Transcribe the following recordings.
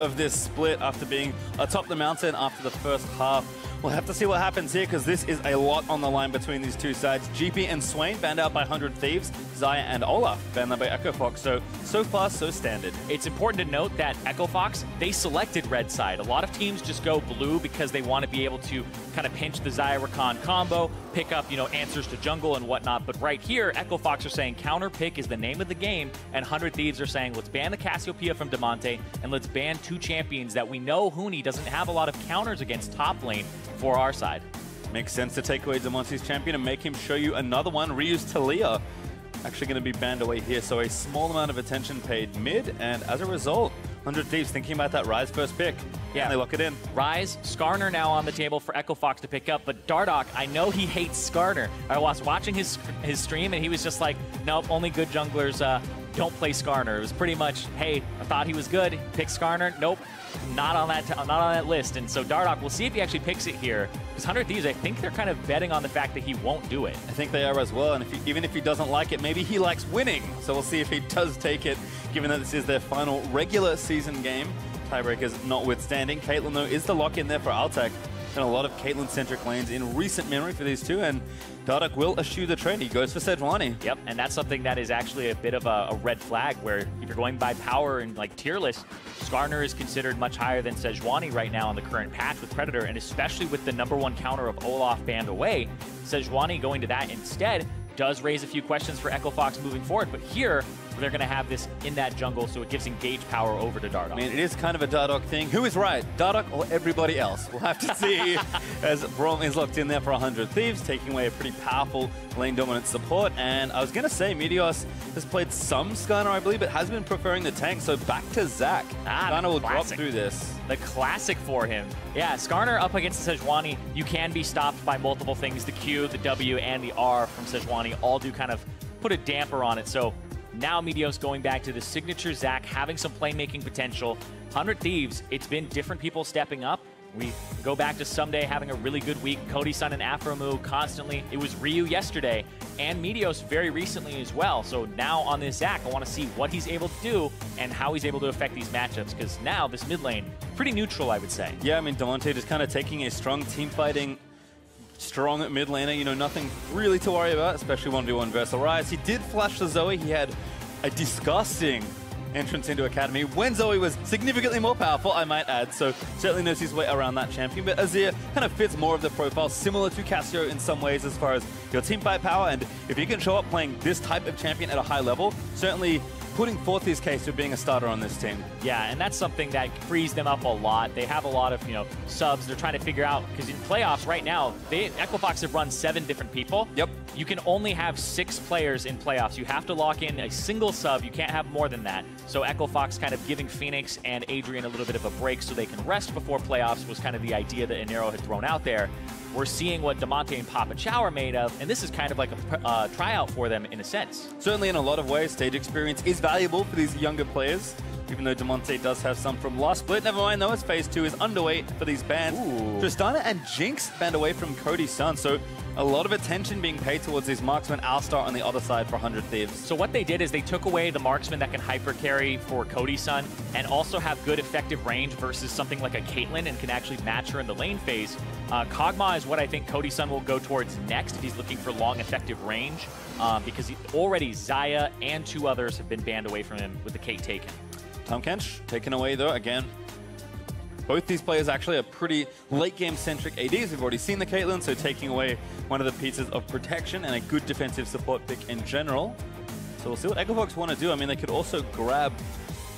of this split after being atop the mountain after the first half. We'll have to see what happens here because this is a lot on the line between these two sides. GP and Swain banned out by 100 Thieves. Xayah and Olaf banned out by Echo Fox. So far, so standard. It's important to note that Echo Fox, they selected red side. A lot of teams just go blue because they want to be able to kind of pinch the Xayah Rakan combo, pick up, answers to jungle and whatnot. But right here, Echo Fox are saying counter pick is the name of the game, and 100 Thieves are saying let's ban the Cassiopeia from Damonte and let's ban two champions that we know Huni doesn't have a lot of counters against top lane for our side. Makes sense to take away Damonte's champion and make him show you another one. Ryu's Talia actually going to be banned away here, so a small amount of attention paid mid, and as a result, 100 Thieves thinking about that Ryze first pick. Yeah, and they lock it in. Ryze, Skarner now on the table for Echo Fox to pick up, but Dardoch, I know he hates Skarner. I was watching his stream, and he was just like, nope, only good junglers don't play Skarner. It was pretty much, hey, I thought he was good, pick Skarner, nope. Not on that list, and so Dardoch, we'll see if he actually picks it here. Because 100 Thieves, I think they're kind of betting on the fact that he won't do it. I think they are as well, and even if he doesn't like it, maybe he likes winning. So we'll see if he does take it, given that this is their final regular season game. Tiebreakers notwithstanding. Caitlyn, though, is the lock-in there for Altec. And a lot of Caitlyn-centric lanes in recent memory for these two, and Dardoch will eschew the trade. He goes for Sejuani. Yep, and that's something that is actually a bit of a red flag, where if you're going by power and like tier list, Skarner is considered much higher than Sejuani right now on the current patch with Predator, and especially with the #1 counter of Olaf banned away, Sejuani going to that instead does raise a few questions for Echo Fox moving forward, but here, they're going to have this in that jungle, so it gives engage power over to Dardoch. I mean, it is kind of a Dardoch thing. Who is right, Dardoch or everybody else? We'll have to see as Braum is locked in there for 100 Thieves, taking away a pretty powerful lane dominant support. And I was going to say, Meteos has played some Skarner, I believe, but has been preferring the tank, so back to Zach. Skarner will drop through this. The classic for him. Yeah, Skarner up against Sejuani, you can be stopped by multiple things. The Q, the W, and the R from Sejuani all do kind of put a damper on it, so now Meteos going back to the signature Zach, having some playmaking potential. 100 Thieves, it's been different people stepping up. We go back to Ssumday having a really good week. Cody Sun and Aphromoo constantly. It was Ryu yesterday, and Meteos very recently as well. So now on this Zach, I want to see what he's able to do and how he's able to affect these matchups, because now this mid lane, pretty neutral, I would say. Yeah, I mean, Damonte just kind of taking a strong team fighting, strong mid laner, nothing really to worry about, especially 1v1 versus Ryze. He did flash the Zoe. He had a disgusting entrance into Academy when Zoe was significantly more powerful, I might add, so certainly knows his way around that champion. But Azir kind of fits more of the profile, similar to Cassio in some ways as far as your team fight power, and if you can show up playing this type of champion at a high level, certainly putting forth his case for being a starter on this team. Yeah, and that's something that frees them up a lot. They have a lot of, subs they're trying to figure out, because in playoffs right now, Echo Fox have run 7 different people. Yep. You can only have 6 players in playoffs. You have to lock in a single sub. You can't have more than that. So Echo Fox kind of giving Fenix and Adrian a little bit of a break so they can rest before playoffs was kind of the idea that Inero had thrown out there. We're seeing what Damonte and Papa Chow are made of, and this is kind of like a tryout for them in a sense. Certainly in a lot of ways, stage experience is valuable for these younger players, even though Damonte does have some from last split. Never mind though, as Phase 2 is underway for these bans. Tristana and Jinx banned away from Cody Sun, so a lot of attention being paid towards these marksmen. Alistar on the other side for 100 Thieves. So what they did is they took away the marksman that can hyper carry for Cody Sun and also have good effective range versus something like a Caitlyn and can actually match her in the lane phase. Kog'Maw is what I think Cody Sun will go towards next if he's looking for long effective range, because already Xayah and 2 others have been banned away from him with the Kate taken. Tahm Kench taken away though, again. Both these players actually are pretty late-game-centric ADs. We've already seen the Caitlyn, so taking away one of the pieces of protection and a good defensive support pick in general. So we'll see what Echo Fox want to do. I mean, they could also grab...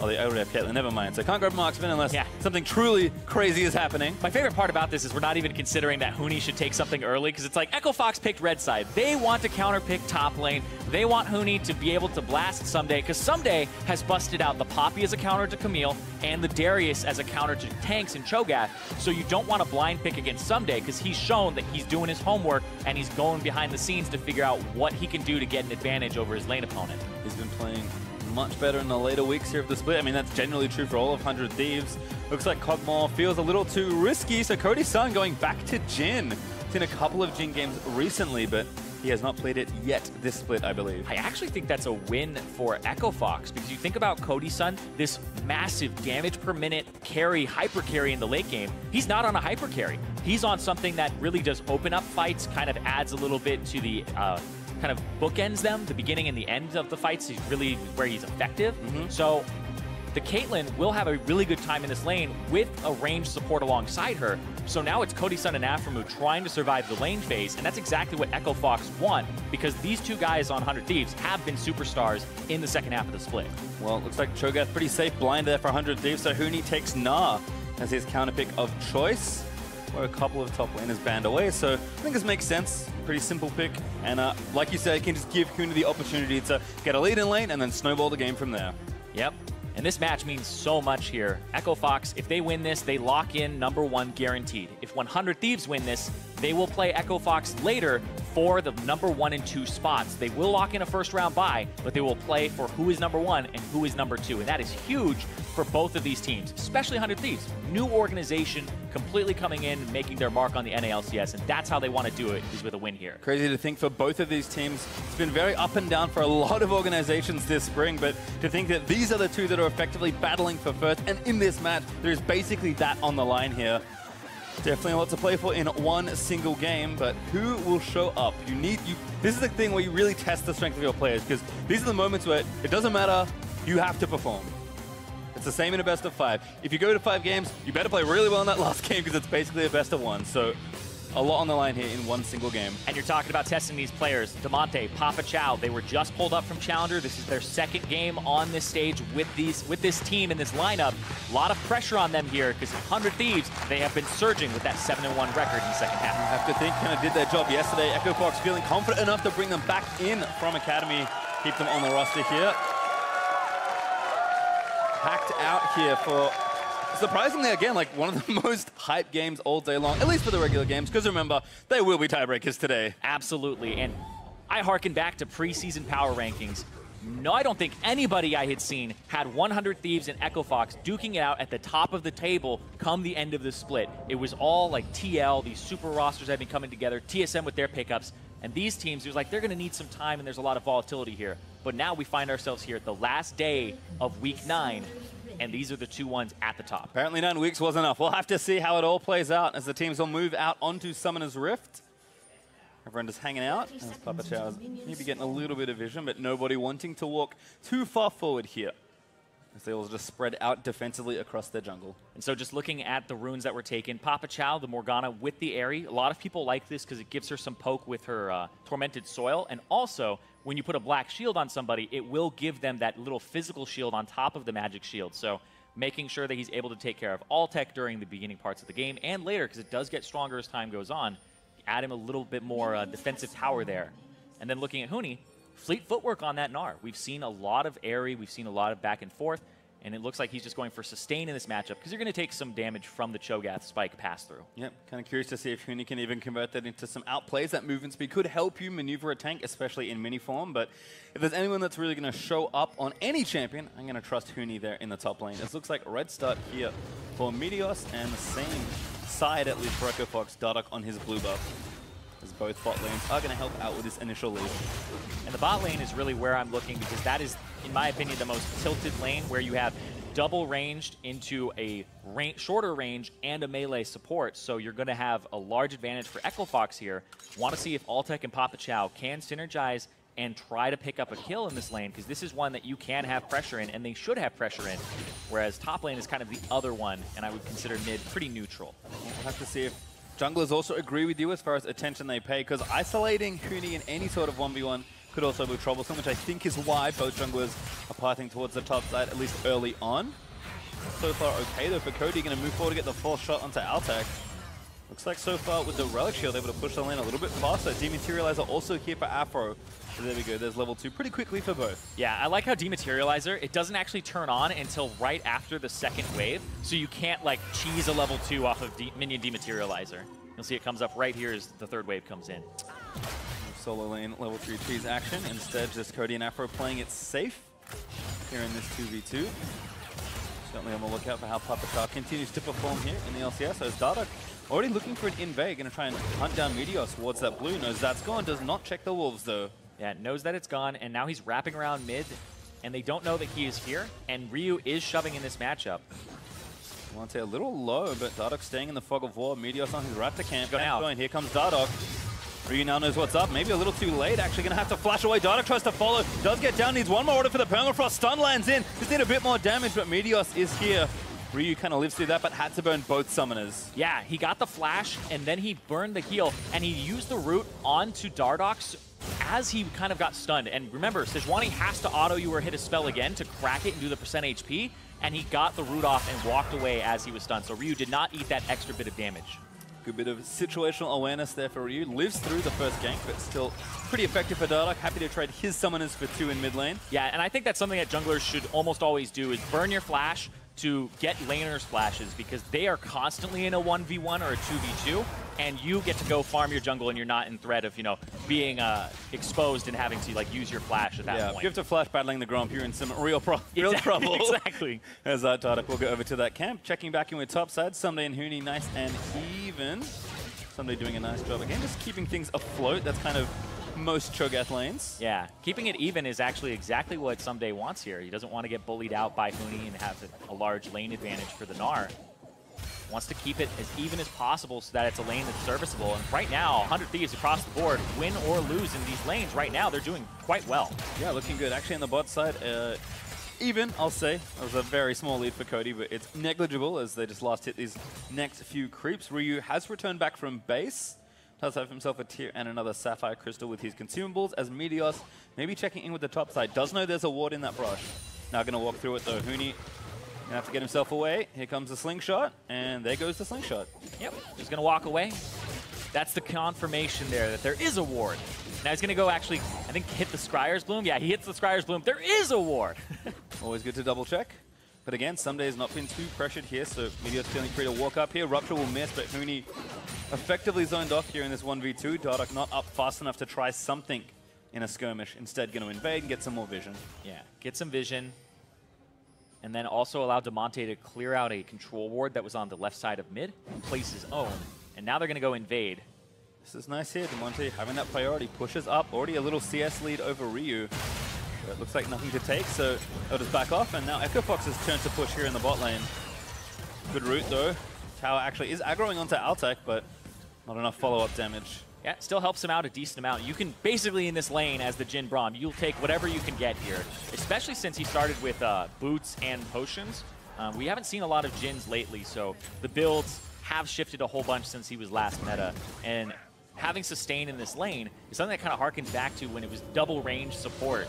Oh, they already have Caitlyn, never mind. So can't grab Marksman unless something truly crazy is happening. My favorite part about this is we're not even considering that Huni should take something early, because it's like Echo Fox picked red side. They want to counter pick top lane. They want Huni to be able to blast Ssumday, because Ssumday has busted out the Poppy as a counter to Camille and the Darius as a counter to tanks and Cho'Gath. So you don't want to blind pick against Ssumday, because he's shown that he's doing his homework and he's going behind the scenes to figure out what he can do to get an advantage over his lane opponent. He's been playing much better in the later weeks here of the split. I mean, that's generally true for all of 100 Thieves. Looks like Kog'Maw feels a little too risky, so Cody Sun going back to Jhin. Seen a couple of Jhin games recently, but He has not played it yet this split, I believe. I actually think that's a win for Echo Fox, because you think about Cody Sun, this massive damage per minute carry, hyper carry in the late game. He's not on a hyper carry. He's on something that really does open up fights, kind of adds a little bit to the kind of bookends them. The beginning and the end of the fights is really where he's effective. So the Caitlyn will have a really good time in this lane with a ranged support alongside her. So now it's Cody Sun and Aphromoo trying to survive the lane phase, and that's exactly what Echo Fox want, because these two guys on 100 Thieves have been superstars in the second half of the split. Well, it looks like Cho'Gath pretty safe blind there for 100 Thieves, so Huni takes Gnar as his counter pick of choice. Where a couple of top laners banned away, so I think this makes sense. Pretty simple pick, and like you said, it can just give Huni the opportunity to get a lead in lane and then snowball the game from there. Yep. And this match means so much here. Echo Fox, if they win this, they lock in #1 guaranteed. If 100 Thieves win this, they will play Echo Fox later for the #1 and 2 spots. They will lock in a first round bye, but they will play for who is #1 and who is #2. And that is huge for both of these teams, especially 100 Thieves. New organization, completely coming in, making their mark on the NALCS, and that's how they want to do it, is with a win here. Crazy to think for both of these teams. It's been very up and down for a lot of organizations this spring, but to think that these are the two that are effectively battling for first, and in this match, there is basically that on the line here. Definitely a lot to play for in one single game, but who will show up? This is the thing where you really test the strength of your players, because these are the moments where it doesn't matter, you have to perform. It's the same in a best of 5. If you go to 5 games, you better play really well in that last game, because it's basically a best of 1. So a lot on the line here in one single game. And you're talking about testing these players. Demonte, Papa Chow, they were just pulled up from Challenger. This is their second game on this stage with this team in this lineup. A lot of pressure on them here, because 100 Thieves, they have been surging with that 7-1 record in the second half. I have to think kind of did their job yesterday. Echo Fox feeling confident enough to bring them back in from Academy, keep them on the roster here. Packed out here for, surprisingly, again, like one of the most hyped games all day long, at least for the regular games, because remember, they will be tiebreakers today. Absolutely, and I harken back to preseason power rankings. No, I don't think anybody I had seen had 100 Thieves and Echo Fox duking it out at the top of the table come the end of the split. It was all like TL, these super rosters have been coming together, TSM with their pickups, and these teams, it was like they're going to need some time and there's a lot of volatility here. But now we find ourselves here at the last day of week 9, and these are the two ones at the top. Apparently 9 weeks was enough. We'll have to see how it all plays out as the teams will move out onto Summoner's Rift. Everyone just hanging out as Papa Chow's maybe getting a little bit of vision, but nobody wanting to walk too far forward here, as they all just spread out defensively across their jungle. And so just looking at the runes that were taken, Papa Chow, the Morgana with the Aerie, a lot of people like this because it gives her some poke with her Tormented Soil, and also when you put a black shield on somebody, it will give them that little physical shield on top of the magic shield. So making sure that he's able to take care of Altec during the beginning parts of the game and later, because it does get stronger as time goes on. Add him a little bit more defensive power there. And then looking at Huni, fleet footwork on that Gnar. We've seen a lot of Aerie, we've seen a lot of back and forth, and it looks like he's just going for sustain in this matchup, because you're going to take some damage from the Cho'Gath spike pass-through. Yep, kind of curious to see if Huni can even convert that into some outplays. That movement speed could help you maneuver a tank, especially in mini form, but if there's anyone that's really going to show up on any champion, I'm going to trust Huni there in the top lane. This looks like a red start here for Meteos, and the same side, at least for Echo Fox, Dardoch on his blue buff, as both bot lanes are going to help out with this initial lead. And the bot lane is really where I'm looking, because that is, in my opinion, the most tilted lane, where you have double ranged into a shorter range and a melee support. So you're going to have a large advantage for Echo Fox here. Want to see if Altec and Papa Chow can synergize and try to pick up a kill in this lane, because this is one that you can have pressure in, and they should have pressure in, whereas top lane is kind of the other one, and I would consider mid pretty neutral. We'll have to see if junglers also agree with you as far as attention they pay, because isolating Huni in any sort of 1v1 could also be troublesome, which I think is why both junglers are pathing towards the top side, at least early on. So far okay though for Cody, going to move forward to get the fourth shot onto Altec. Looks like so far with the Relic Shield able to push the lane a little bit faster. Dematerializer also here for Aphro. So there we go, there's level 2 pretty quickly for both. Yeah, I like how Dematerializer, it doesn't actually turn on until right after the second wave, so you can't like cheese a level 2 off of minion Dematerializer. You'll see it comes up right here as the third wave comes in. Solo lane level 3 cheese action. Instead, just Cody and Aphro playing it safe here in this 2v2. Certainly on the lookout for how Papachar continues to perform here in the LCS. As Dardoch already looking for an invade, going to try and hunt down Meteos towards that blue. Knows that's gone, does not check the wolves though. Yeah, knows that it's gone, and now he's wrapping around mid, and they don't know that he is here, and Ryu is shoving in this matchup. Monte a little low, but Dardoch staying in the fog of war. Meteos on his Raptor camp. Going. Here comes Dardoch. Ryu now knows what's up. Maybe a little too late. Actually going to have to flash away. Dardoch tries to follow. Does get down. Needs one more order for the Permafrost. Stun lands in. Just need a bit more damage, but Meteos is here. Ryu kind of lives through that, but had to burn both summoners. Yeah, he got the flash, and then he burned the heal, and he used the root onto Dardoch as he kind of got stunned. And remember, Sejuani has to auto you or hit a spell again to crack it and do the percent HP, and he got the root off and walked away as he was stunned. So Ryu did not eat that extra bit of damage. Good bit of situational awareness there for Ryu. Lives through the first gank, but still pretty effective for Dardoch. Happy to trade his summoners for 2 in mid lane. Yeah, and I think that's something that junglers should almost always do, is burn your flash to get laners flashes, because they are constantly in a 1v1 or a 2v2, and you get to go farm your jungle and you're not in threat of, you know, being exposed and having to like use your flash at that point. If you have to flash battling the Braum, you're in some real trouble. Exactly. As Dardoch will go over to that camp, checking back in with topside. Ssumday and Huni, nice and even. Ssumday doing a nice job again, just keeping things afloat. That's kind of most Cho'Gath lanes. Yeah, keeping it even is actually exactly what Ssumday wants here. He doesn't want to get bullied out by Huni and have a large lane advantage for the Gnar. Wants to keep it as even as possible so that it's a lane that's serviceable. And right now, 100 Thieves across the board, win or lose in these lanes, right now they're doing quite well. Yeah, looking good. Actually on the bot side, even, I'll say. That was a very small lead for Cody, but it's negligible as they just last hit these next few creeps. Ryu has returned back from base. Does have himself a tier and another Sapphire Crystal with his consumables, as Meteos maybe checking in with the top side. Does know there's a ward in that brush. Now going to walk through it though. Huni gonna have to get himself away. Here comes the slingshot, and there goes the slingshot. Yep, he's gonna walk away. That's the confirmation there that there is a ward. Now he's gonna go actually, I think, hit the Scryer's Bloom. Yeah, he hits the Scryer's Bloom. There is a ward. Always good to double check. But again, Ssumday has not been too pressured here, so Meteos feeling free to walk up here. Rupture will miss, but Huni effectively zoned off here in this 1v2. Dardoch not up fast enough to try something in a skirmish. Instead, going to invade and get some more vision. Yeah, get some vision. And then also allow Damonte to clear out a control ward that was on the left side of mid and place his own. And now they're going to go invade. This is nice here. Damonte having that priority. Pushes up. Already a little CS lead over Ryu. But it looks like nothing to take, so they'll just back off. And now Echo Fox's turn to push here in the bot lane. Good route, though. Tower actually is aggroing onto Altec, but not enough follow-up damage. Yeah, still helps him out a decent amount. You can basically, in this lane, as the Jhin Braum, you'll take whatever you can get here, especially since he started with boots and potions. We haven't seen a lot of Jhins lately, so the builds have shifted a whole bunch since he was last meta. And having sustain in this lane is something that kind of harkens back to when it was double range support.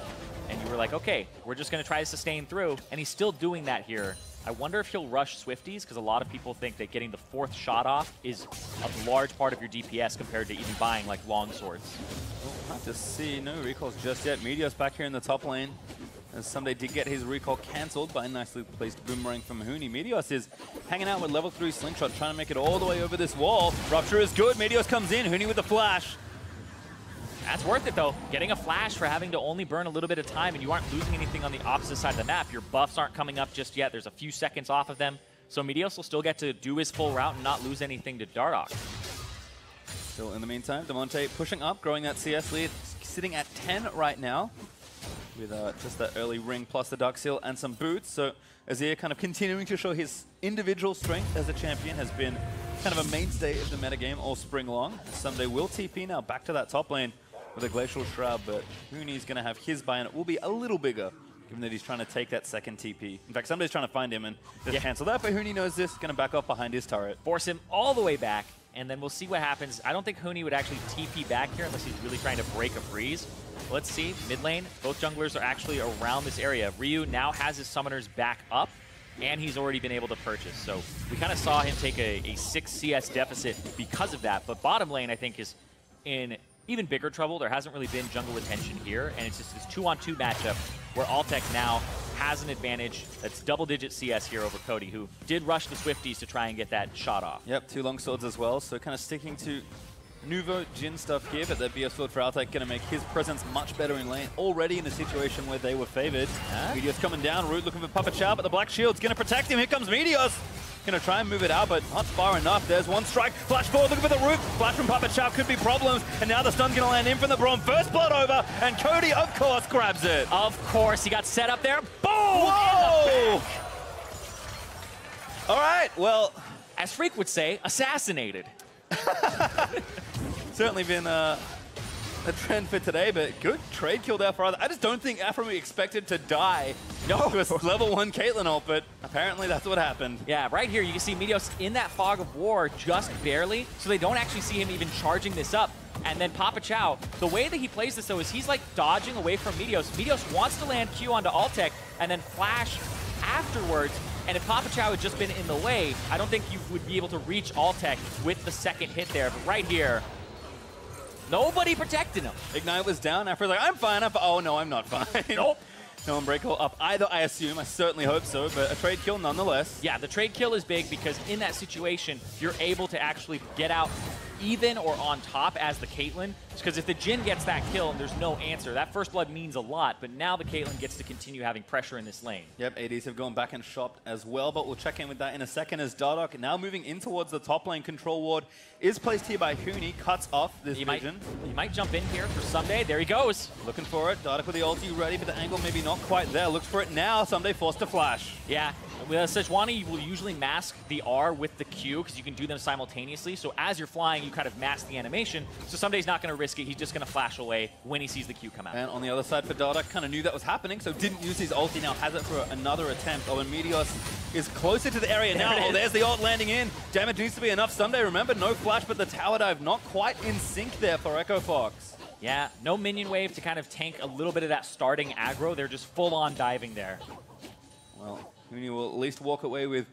And you were like, okay, we're just going to try to sustain through. And he's still doing that here. I wonder if he'll rush Swifties, because a lot of people think that getting the 4th shot off is a large part of your DPS compared to even buying like long swords. We'll have to see. No recalls just yet. Meteos back here in the top lane. As Ssumday did get his recall cancelled by a nicely placed boomerang from Huni. Meteos is hanging out with level 3 slingshot, trying to make it all the way over this wall. Rupture is good. Meteos comes in. Huni with the flash. That's worth it, though. Getting a flash for having to only burn a little bit of time, and you aren't losing anything on the opposite side of the map. Your buffs aren't coming up just yet. There's a few seconds off of them. So Meteos will still get to do his full route and not lose anything to Dardoch. Still in the meantime, Damonte pushing up, growing that CS lead, sitting at 10 right now, with just that early ring plus the Dark Seal and some boots. So Azir kind of continuing to show his individual strength as a champion, has been kind of a mainstay of the metagame all spring long. Ssumday will TP now back to that top lane with a Glacial Shroud, but Huni's going to have his buy, and it will be a little bigger, given that he's trying to take that second TP. In fact, Ssumday's trying to find him and just cancel that, but Huni knows this, going to back off behind his turret. Force him all the way back, and then we'll see what happens. I don't think Huni would actually TP back here unless he's really trying to break a freeze. Let's see, mid lane, both junglers are actually around this area. Ryu now has his summoners back up, and he's already been able to purchase. So we kind of saw him take a 6 CS deficit because of that, but bottom lane, I think, is in even bigger trouble. There hasn't really been jungle retention here, and it's just this 2-on-2 matchup where Altec now has an advantage that's double-digit CS here over Cody, who did rush the Swifties to try and get that shot off. Yep, 2 longswords as well, so kind of sticking to Nouveau Jhin stuff here, but the BS Sword for Altec going to make his presence much better in lane. Already in a situation where they were favored. Meteos coming down, Root looking for Papa Chow, but the Black Shield's going to protect him. Here comes Meteos. Going to try and move it out, but not far enough. There's one strike. Flash forward, looking for the Root. Flash from Papa Chow could be problems. And now the stun's going to land in from the Braum. First blood over, and Cody, of course, grabs it. Of course, he got set up there. Boom! Whoa! All right, well, as Freak would say, assassinated. Certainly been a trend for today, but good trade kill there for other. I just don't think Aphromoo expected to die to a level 1 Caitlyn ult, but apparently that's what happened. Yeah, right here you can see Meteos in that fog of war just barely, so they don't actually see him even charging this up. And then Papa Chow, the way that he plays this though is he's like dodging away from Meteos. Meteos wants to land Q onto Altec and then flash afterwards. And if Papa Chow had just been in the way, I don't think you would be able to reach Altec with the second hit there. But right here, nobody protected him. Ignite was down. Afro's like, I'm fine. Oh, no, I'm not fine. Nope. No Unbreakable up either, I assume. I certainly hope so, but a trade kill nonetheless. Yeah, the trade kill is big because in that situation, you're able to actually get out even or on top as the Caitlyn. Because if the Jhin gets that kill and there's no answer, that first blood means a lot, but now the Caitlyn gets to continue having pressure in this lane. Yep, ADs have gone back and shopped as well, but we'll check in with that in a second as Dardoch, now moving in towards the top lane. Control ward is placed here by Huni, cuts off this vision. He might jump in here for Ssumday. There he goes. Looking for it. Dardoch with the ulti ready, but the angle maybe not quite there. Looks for it now. Ssumday forced to flash. Yeah. With Sejuani, you will usually mask the R with the Q because you can do them simultaneously. So as you're flying, you kind of mask the animation. So Ssumday's not going to risk it. He's just going to flash away when he sees the Q come out. And on the other side for Dardoch, kind of knew that was happening, so didn't use his ulti. Now has it for another attempt. Oh, and Meteos is closer to the area now. Oh, there's the ult landing in. Damage needs to be enough. Ssumday, remember, no flash, but the tower dive not quite in sync there for Echo Fox. Yeah, no minion wave to kind of tank a little bit of that starting aggro. They're just full-on diving there. Well, Huni will at least walk away with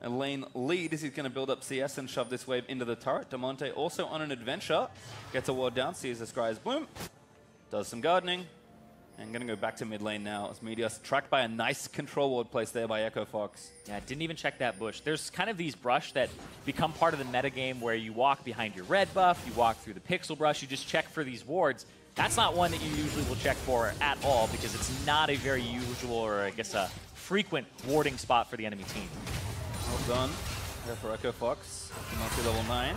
a lane lead as he's going to build up CS and shove this wave into the turret. Damonte also on an adventure. Gets a ward down, sees the Scry's bloom. Does some gardening. And going to go back to mid lane now as Meteos tracked by a nice control ward placed there by Echo Fox. Yeah, didn't even check that bush. There's kind of these brush that become part of the metagame where you walk behind your red buff, you walk through the pixel brush, you just check for these wards. That's not one that you usually will check for at all because it's not a very usual or I guess a frequent warding spot for the enemy team. Well done there for Echo Fox. Multi level 9.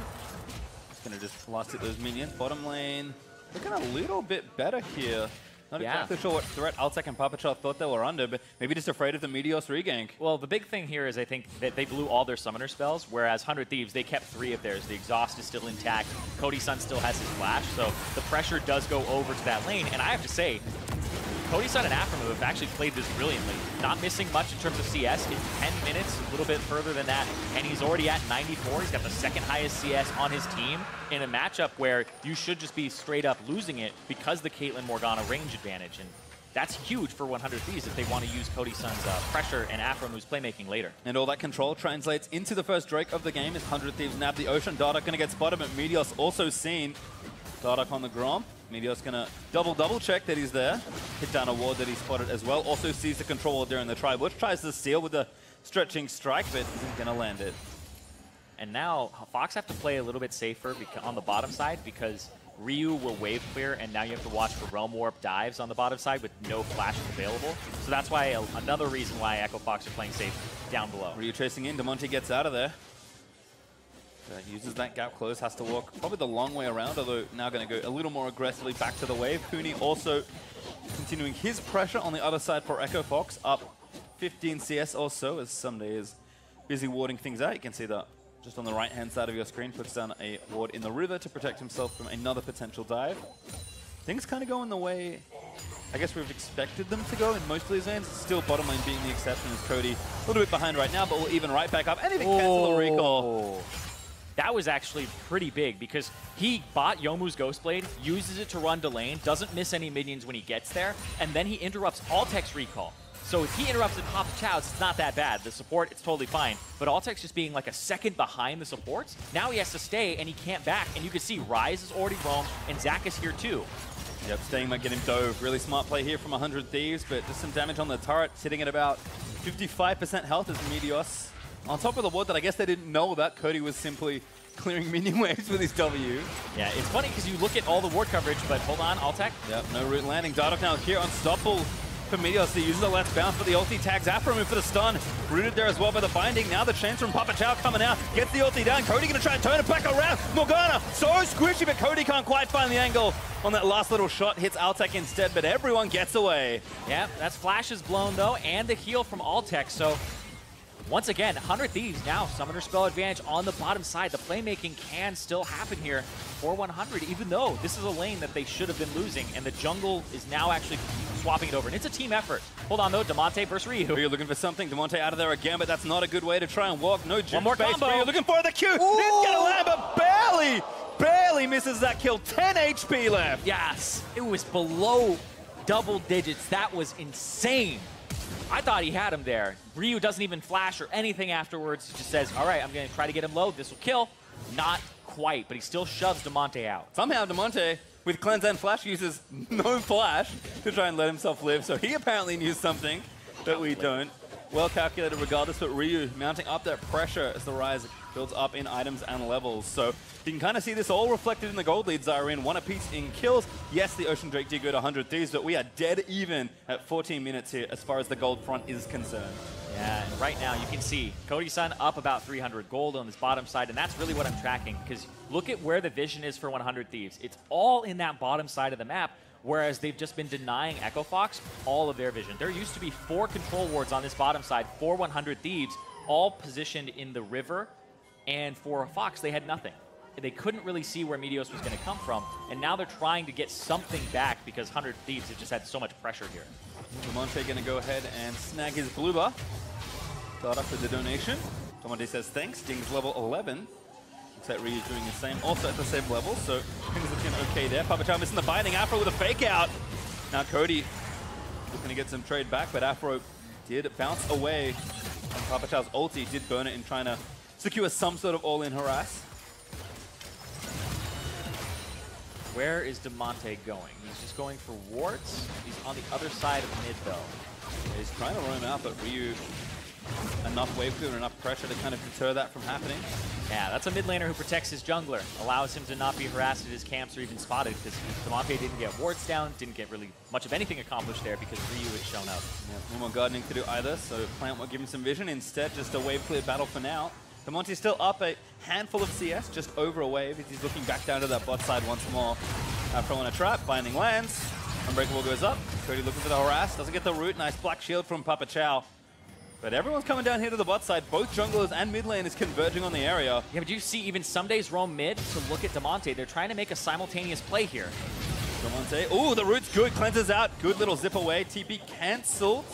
Just going to just last hit those minions. Bottom lane looking a little bit better here. Not exactly sure what threat Altec and Papa Chow thought they were under, but maybe just afraid of the Meteos regank. Well, the big thing here is I think that they blew all their summoner spells, whereas 100 Thieves, they kept 3 of theirs. The exhaust is still intact. Cody Sun still has his flash, so the pressure does go over to that lane. And I have to say, Cody Sun and Aphromoo have actually played this brilliantly. Not missing much in terms of CS. In 10 minutes, a little bit further than that. And he's already at 94. He's got the second highest CS on his team in a matchup where you should just be straight up losing it because the Caitlyn Morgana range advantage. And that's huge for 100 Thieves if they want to use Cody Sun's pressure and Aphromoo's playmaking later. And all that control translates into the first Drake of the game as 100 Thieves nab the ocean. Dardoch going to get spotted, but Meteos also seen. Dardoch on the Braum. Meteos going to double check that he's there. Hit down a ward that he spotted as well. Also sees the control ward there in the tri-bush. Tries to steal with the stretching strike, but isn't going to land it. And now Fox have to play a little bit safer on the bottom side because Ryu will wave clear, and now you have to watch for Realm Warp dives on the bottom side with no flashes available. So that's why another reason why Echo Fox are playing safe down below. Ryu chasing in. Damonte gets out of there. Uses that gap close, has to walk probably the long way around, although now going to go a little more aggressively back to the wave. Huni also continuing his pressure on the other side for Echo Fox, up 15 CS or so as Ssumday is busy warding things out. You can see that just on the right-hand side of your screen, puts down a ward in the river to protect himself from another potential dive. Things kind of go in the way I guess we've expected them to go in most of these lanes. Still bottom lane being the exception as Cody a little bit behind right now, but will even right back up and even cancel the recall. That was actually pretty big because he bought Youmuu's Ghostblade, uses it to run to lane, doesn't miss any minions when he gets there, and then he interrupts Altec's recall. So if he interrupts Papa Chow's, it's not that bad. The support, it's totally fine. But Altec's just being like a second behind the supports. Now he has to stay and he can't back. And you can see Ryze is already roamed and Zach is here too. Yep, staying might get him dove. Really smart play here from 100 Thieves, but just some damage on the turret, sitting at about 55% health as Meteos on top of the ward that I guess they didn't know about. Cody was simply clearing minion waves with his W. Yeah, it's funny because you look at all the ward coverage, but hold on, Altec. Yep, no root landing. Dardoch now here unstoppable for Meteos. He uses the left bounce, but the ulti tags Aphromoo for the stun. Rooted there as well by the binding. Now the chains from Papa Chow coming out. Gets the ulti down. Cody gonna try and turn it back around. Morgana, so squishy, but Cody can't quite find the angle on that last little shot. Hits Altec instead, but everyone gets away. Yeah, that's flashes blown though, and the heal from Altec. So once again, 100 Thieves now, Summoner Spell advantage on the bottom side. The playmaking can still happen here for 100, even though this is a lane that they should have been losing, and the jungle is now actually swapping it over. And it's a team effort. Hold on though, Damonte versus Ryu. Ryu looking for something. Damonte out of there again, but that's not a good way to try and walk. No One more space. combo. Ryu looking for the Q. Didn't get a land, but barely misses that kill. 10 HP left. Yes, it was below double digits. That was insane. I thought he had him there. Ryu doesn't even flash or anything afterwards. He just says, all right, I'm going to try to get him low. This will kill. Not quite, but he still shoves Damonte out. Somehow Damonte, with cleanse and flash, uses no flash to try and let himself live. So he apparently knew something that we don't. Well calculated regardless, but Ryu mounting up that pressure as the Ryze builds up in items and levels. So you can kind of see this all reflected in the gold leads that are in. One apiece in kills. Yes, the Ocean Drake did go to 100 Thieves, but we are dead even at 14 minutes here as far as the gold front is concerned. Yeah, and right now you can see Cody Sun up about 300 gold on this bottom side, and that's really what I'm tracking, because look at where the vision is for 100 Thieves. It's all in that bottom side of the map, whereas they've just been denying Echo Fox all of their vision. There used to be 4 control wards on this bottom side for 100 Thieves, all positioned in the river, and for Fox they had nothing. They couldn't really see where Meteos was going to come from, and now they're trying to get something back because 100 Thieves have just had so much pressure here. Damonte going to go ahead and snag his blue buff. Dardoch for the donation. Damonte says thanks. Ding's level 11. Looks like Ryu's doing the same, also at the same level, so things looking okay there. Papa Chow missing the binding. Afro with a fake out. Now Cody looking to get some trade back, but Afro did bounce away. And Papa Chow's ulti did burn it in trying to secure some sort of all-in harass. Where is Damonte going? He's just going for wards. He's on the other side of mid though. He's trying to roam out, but Ryu enough wave clear and enough pressure to kind of deter that from happening. Yeah, that's a mid laner who protects his jungler, allows him to not be harassed at his camps or even spotted, because Damonte didn't get wards down, didn't get really much of anything accomplished there because Ryu had shown up. Yeah, no more gardening to do either, so Plant won't give him some vision. Instead, just a wave clear battle for now. Damonte's still up a handful of CS, just over a wave. He's looking back down to that bot side once more. Afro on a trap, binding lands. Unbreakable goes up. Cody looking for the harass, doesn't get the root. Nice black shield from Papa Chow. But everyone's coming down here to the bot side. Both junglers and mid lane is converging on the area. Yeah, but you see even Ssumday's roam mid to look at Damonte. They're trying to make a simultaneous play here. Damonte, ooh, the root's good, cleanses out. Good little zip away. TP cancelled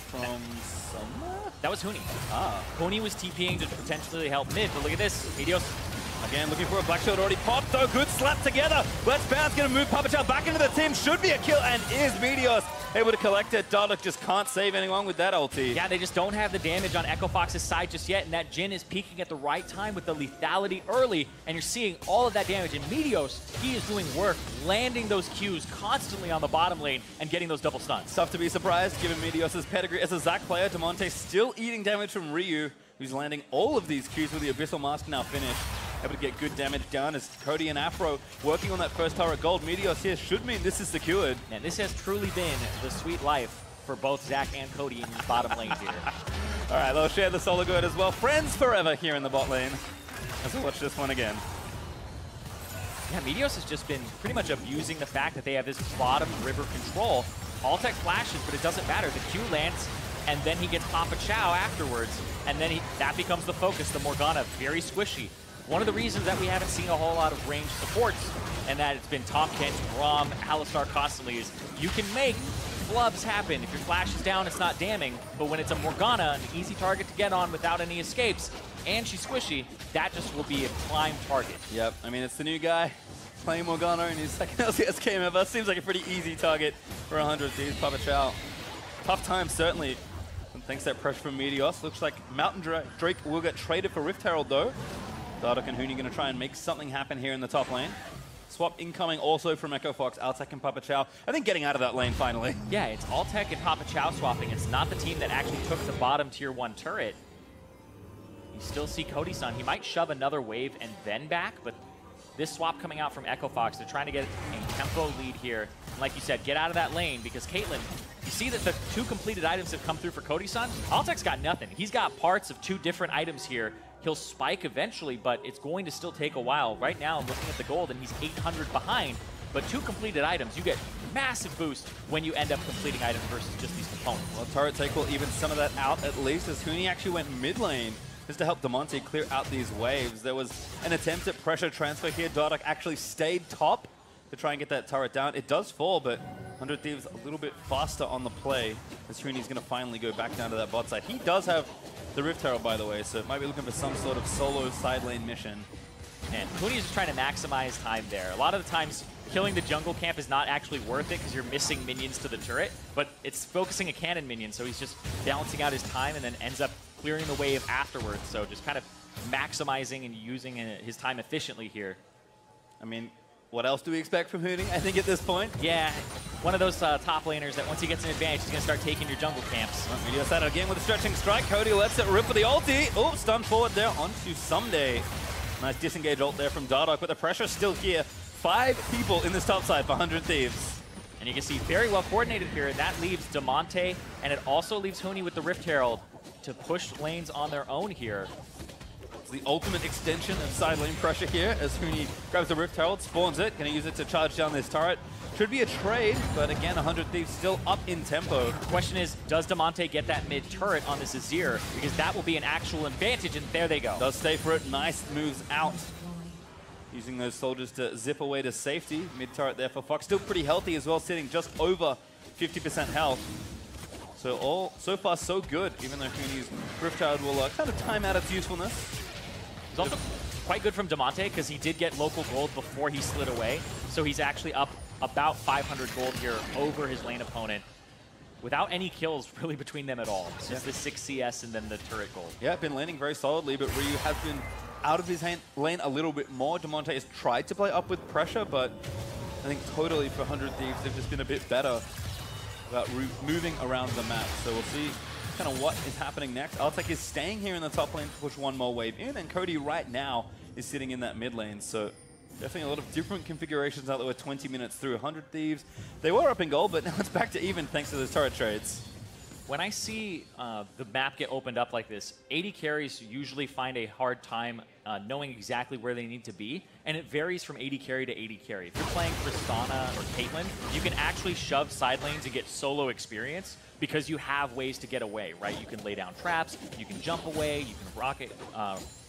from somewhere? That was Huni. Ah. Huni was TPing to potentially help mid, but look at this. Meteos. Again, looking for a black shield already popped, though. Good slap together. Let's bounce, gonna move Papa Chow back into the team. Should be a kill, and is Meteos able to collect it. Dardoch just can't save anyone with that ulti. Yeah, they just don't have the damage on Echo Fox's side just yet, and that Jhin is peaking at the right time with the lethality early, and you're seeing all of that damage. And Meteos, he is doing work, landing those Qs constantly on the bottom lane and getting those double stuns. Tough to be surprised, given Meteos' pedigree as a Zac player. Damonte still eating damage from Ryu, who's landing all of these Qs with the Abyssal Mask now finished. Able to get good damage down as Cody and Afro working on that first turret gold. Meteos here should mean this is secured. And this has truly been the sweet life for both Zac and Cody in the bottom lane here. All right, they'll share the solo good as well. Friends forever here in the bot lane as we watch this one again. Yeah, Meteos has just been pretty much abusing the fact that they have this bottom river control. Altec flashes, but it doesn't matter. The Q lands, and then he gets Papa Chow afterwards, and then that becomes the focus. The Morgana, very squishy. One of the reasons that we haven't seen a whole lot of ranged supports, and that it's been Top Kent, Braum, Alistar constantly, is you can make flubs happen. If your flash is down, it's not damning, but when it's a Morgana, an easy target to get on without any escapes, and she's squishy, that just will be a prime target. Yep, I mean, it's the new guy playing Morgana in his second LCS game ever. Seems like a pretty easy target for 100 Thieves. Papa Chow. Tough time, certainly. And thanks to that pressure from Meteos. Looks like Mountain Drake will get traded for Rift Herald, though. Dardoch and Huni going to try and make something happen here in the top lane. Swap incoming also from Echo Fox, Altec and Papa Chow. I think getting out of that lane finally. Yeah, it's Altec and Papa Chow swapping. It's not the team that actually took the bottom tier 1 turret. You You still see Cody Sun. He might shove another wave and then back, but this swap coming out from Echo Fox, they're trying to get a tempo lead here. And like you said, get out of that lane because Caitlyn, you see that the 2 completed items have come through for Cody Sun. Altec's got nothing. He's got parts of 2 different items here. He'll spike eventually, but it's going to still take a while. Right now, I'm looking at the gold, and he's 800 behind. But 2 completed items, you get massive boost when you end up completing items versus just these components. Well, turret take will even some of that out at least, as Huni actually went mid lane just to help Damonte clear out these waves. There was an attempt at pressure transfer here. Dardoch actually stayed top to try and get that turret down. It does fall, but 100 Thieves a little bit faster on the play as Huni's going to finally go back down to that bot side. He does have the Rift Herald, by the way, so might be looking for some sort of solo side lane mission. And Huni is just trying to maximize time there. A lot of the times, killing the jungle camp is not actually worth it because you're missing minions to the turret, but it's focusing a cannon minion, so he's just balancing out his time and then ends up clearing the wave afterwards. So just kind of maximizing and using his time efficiently here. I mean, what else do we expect from Huni, I think, at this point? Yeah, one of those top laners that once he gets an advantage, he's going to start taking your jungle camps. Meteos at it again with a stretching strike. Cody lets it rip with the ulti. Oh, stun forward there onto Ssumday. Nice disengage ult there from Dardoch, but the pressure still here. 5 people in this top side for 100 Thieves. And you can see very well coordinated here, and that leaves Damonte, and it also leaves Huni with the Rift Herald to push lanes on their own here. It's the ultimate extension of side lane pressure here as Huni grabs the Rift Herald, spawns it, going to use it to charge down this turret. Should be a trade, but again, 100 Thieves still up in tempo. The question is, does Damonte get that mid turret on this Azir? Because that will be an actual advantage, and there they go. Does stay for it. Nice moves out. Using those soldiers to zip away to safety. Mid turret there for Fox. Still pretty healthy as well, sitting just over 50% health. So far so good, even though Huni's Rift Herald will kind of time out its usefulness. It's also quite good from Damonte because he did get local gold before he slid away. So he's actually up about 500 gold here over his lane opponent without any kills really between them at all. It's just the 6 CS and then the turret gold. Yeah, been laning very solidly, but Ryu has been out of his lane a little bit more. Damonte has tried to play up with pressure, but I think totally for 100 Thieves, they've just been a bit better about moving around the map. So we'll see kind of what is happening next. Altec is staying here in the top lane to push one more wave in, and Cody right now is sitting in that mid lane. So definitely a lot of different configurations out there. We're 20 minutes through. 100 Thieves, they were up in gold, but now it's back to even thanks to those turret trades. When I see the map get opened up like this, AD carries usually find a hard time knowing exactly where they need to be, and it varies from AD carry to AD carry. If you're playing Tristana or Caitlyn, you can actually shove side lanes and get solo experience because you have ways to get away, right? You can lay down traps, you can jump away, you can rocket,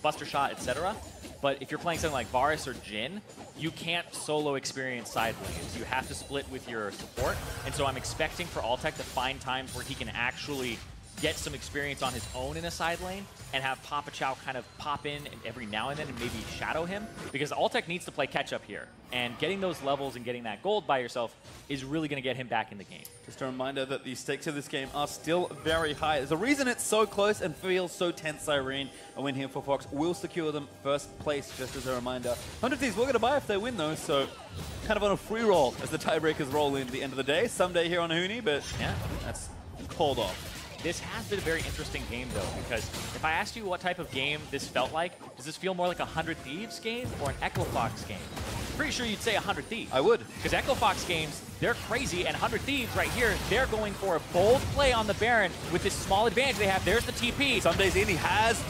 buster shot, etc. But if you're playing something like Varus or Jhin, you can't solo experience side lanes. You have to split with your support. And so I'm expecting for Altec to find times where he can actually get some experience on his own in a side lane and have Papa Chow kind of pop in every now and then and maybe shadow him. Because Altec needs to play catch up here. And getting those levels and getting that gold by yourself is really going to get him back in the game. Just a reminder that the stakes of this game are still very high. There's a reason it's so close and feels so tense. Zirene, a win here for Fox, will secure them first place, just as a reminder. 100 Thieves will get a buy if they win, though, so kind of on a free roll as the tiebreakers roll into the end of the day. Ssumday here on Huni, but yeah, that's called off. This has been a very interesting game, though, because if I asked you what type of game this felt like, does this feel more like a 100 Thieves game or an Echo Fox game? Pretty sure you'd say 100 Thieves. I would. Because Echo Fox games, they're crazy, and 100 Thieves right here, they're going for a bold play on the Baron with this small advantage they have. There's the TP. Ssumday's in,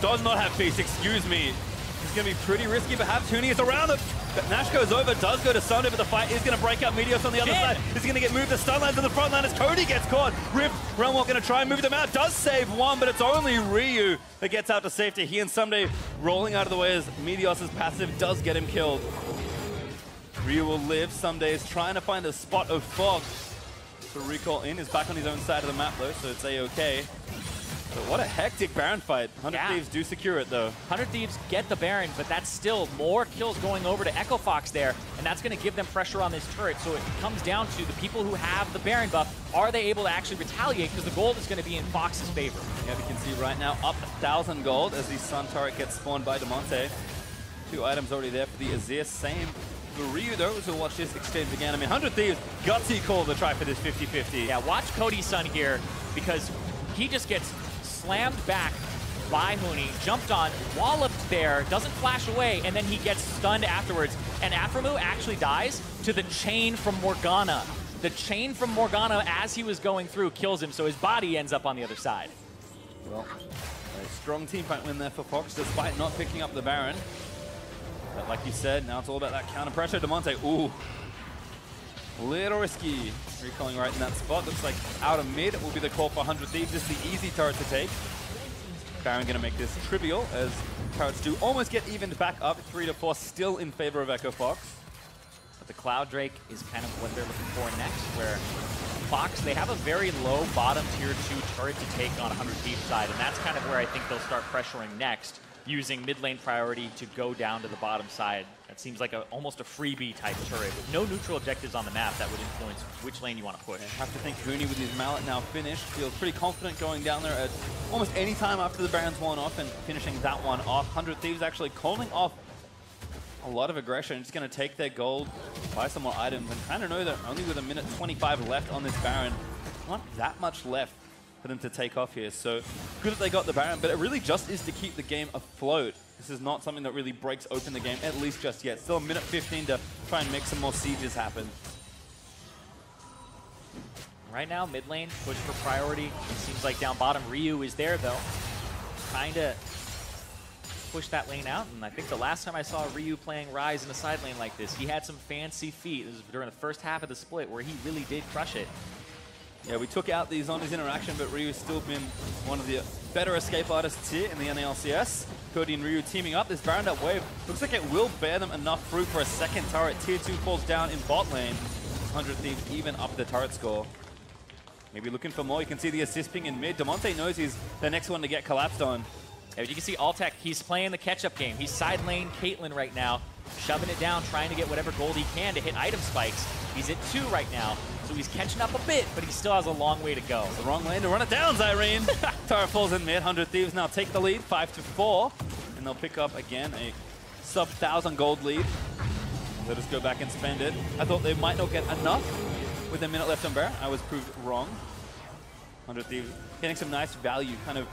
does not have peace, excuse me. It's going to be pretty risky, perhaps. Huni is around it. But Nash goes over, does go to Ssumday, but the fight is going to break up. Meteos on the other side. He's going to get moved to stun lines in the front line as Cody gets caught. Rift, Realmwalk going to try and move them out. Does save one, but it's only Ryu that gets out to safety. He and Ssumday rolling out of the way as Meteos' passive does get him killed. Ryu will live. Ssumday is trying to find a spot of fog to recall in. Is back on his own side of the map, though, so it's A-okay. But what a hectic Baron fight. 100 Thieves do secure it, though. 100 Thieves get the Baron, but that's still more kills going over to Echo Fox there, and that's going to give them pressure on this turret. So it comes down to the people who have the Baron buff, are they able to actually retaliate? Because the gold is going to be in Fox's favor. Yeah, we can see right now up 1,000 gold as the Sun turret gets spawned by Damonte. 2 items already there for the Azir. Same for Ryu, though, so watch this exchange again. I mean, 100 Thieves, gutsy call to try for this 50-50. Yeah, watch Cody Sun here, because he just gets slammed back by Huni, jumped on, walloped there, doesn't flash away, and then he gets stunned afterwards. And Aphromoo actually dies to the chain from Morgana. The chain from Morgana, as he was going through, kills him, so his body ends up on the other side. Well, a strong team fight win there for Fox, despite not picking up the Baron. But like you said, now it's all about that counter pressure. Damonte, ooh, little risky. Recalling right in that spot. Looks like out of mid will be the call for 100 Thieves. This is the easy turret to take. Baron going to make this trivial, as turrets do almost get evened back up. 3-4, still in favor of Echo Fox. But the Cloud Drake is kind of what they're looking for next, where Fox, they have a very low bottom tier 2 turret to take on 100 Thieves side, and that's kind of where I think they'll start pressuring next, using mid lane priority to go down to the bottom side. That seems like almost a freebie type turret with no neutral objectives on the map that would influence which lane you want to push. I have to think Huni with his mallet now finished feels pretty confident going down there at almost any time after the Baron's worn off and finishing that one off. 100 Thieves actually calling off a lot of aggression. Just going to take their gold, buy some more items, and kind of know that only with a minute 25 left on this Baron, not that much left for them to take off here. So good that they got the Baron, but it really just is to keep the game afloat. This is not something that really breaks open the game, at least just yet. Still a minute 15 to try and make some more sieges happen. Right now, mid lane, push for priority. It seems like down bottom, Ryu is there though, trying to push that lane out. And I think the last time I saw Ryu playing Ryze in a side lane like this, he had some fancy feet. This was during the first half of the split where he really did crush it. Yeah, we took out the Zhonya's interaction, but Ryu's still been one of the better escape artists here in the NALCS. Cody and Ryu teaming up. This Baron up wave looks like it will bear them enough fruit for a second turret. Tier 2 falls down in bot lane. 100 Thieves even up the turret score. Maybe looking for more. You can see the assist ping in mid. Damonte knows he's the next one to get collapsed on. Yeah, you can see Altec, he's playing the catch-up game. He's side lane Caitlyn right now, shoving it down, trying to get whatever gold he can to hit item spikes. He's at 2 right now, so he's catching up a bit, but he still has a long way to go. It's the wrong lane to run it down, Zirene. Turret falls in mid. 100 Thieves now take the lead, 5-4, and they'll pick up again a sub-1,000 gold lead. Let us go back and spend it. I thought they might not get enough with a minute left on Baron. I was proved wrong. 100 Thieves getting some nice value, kind of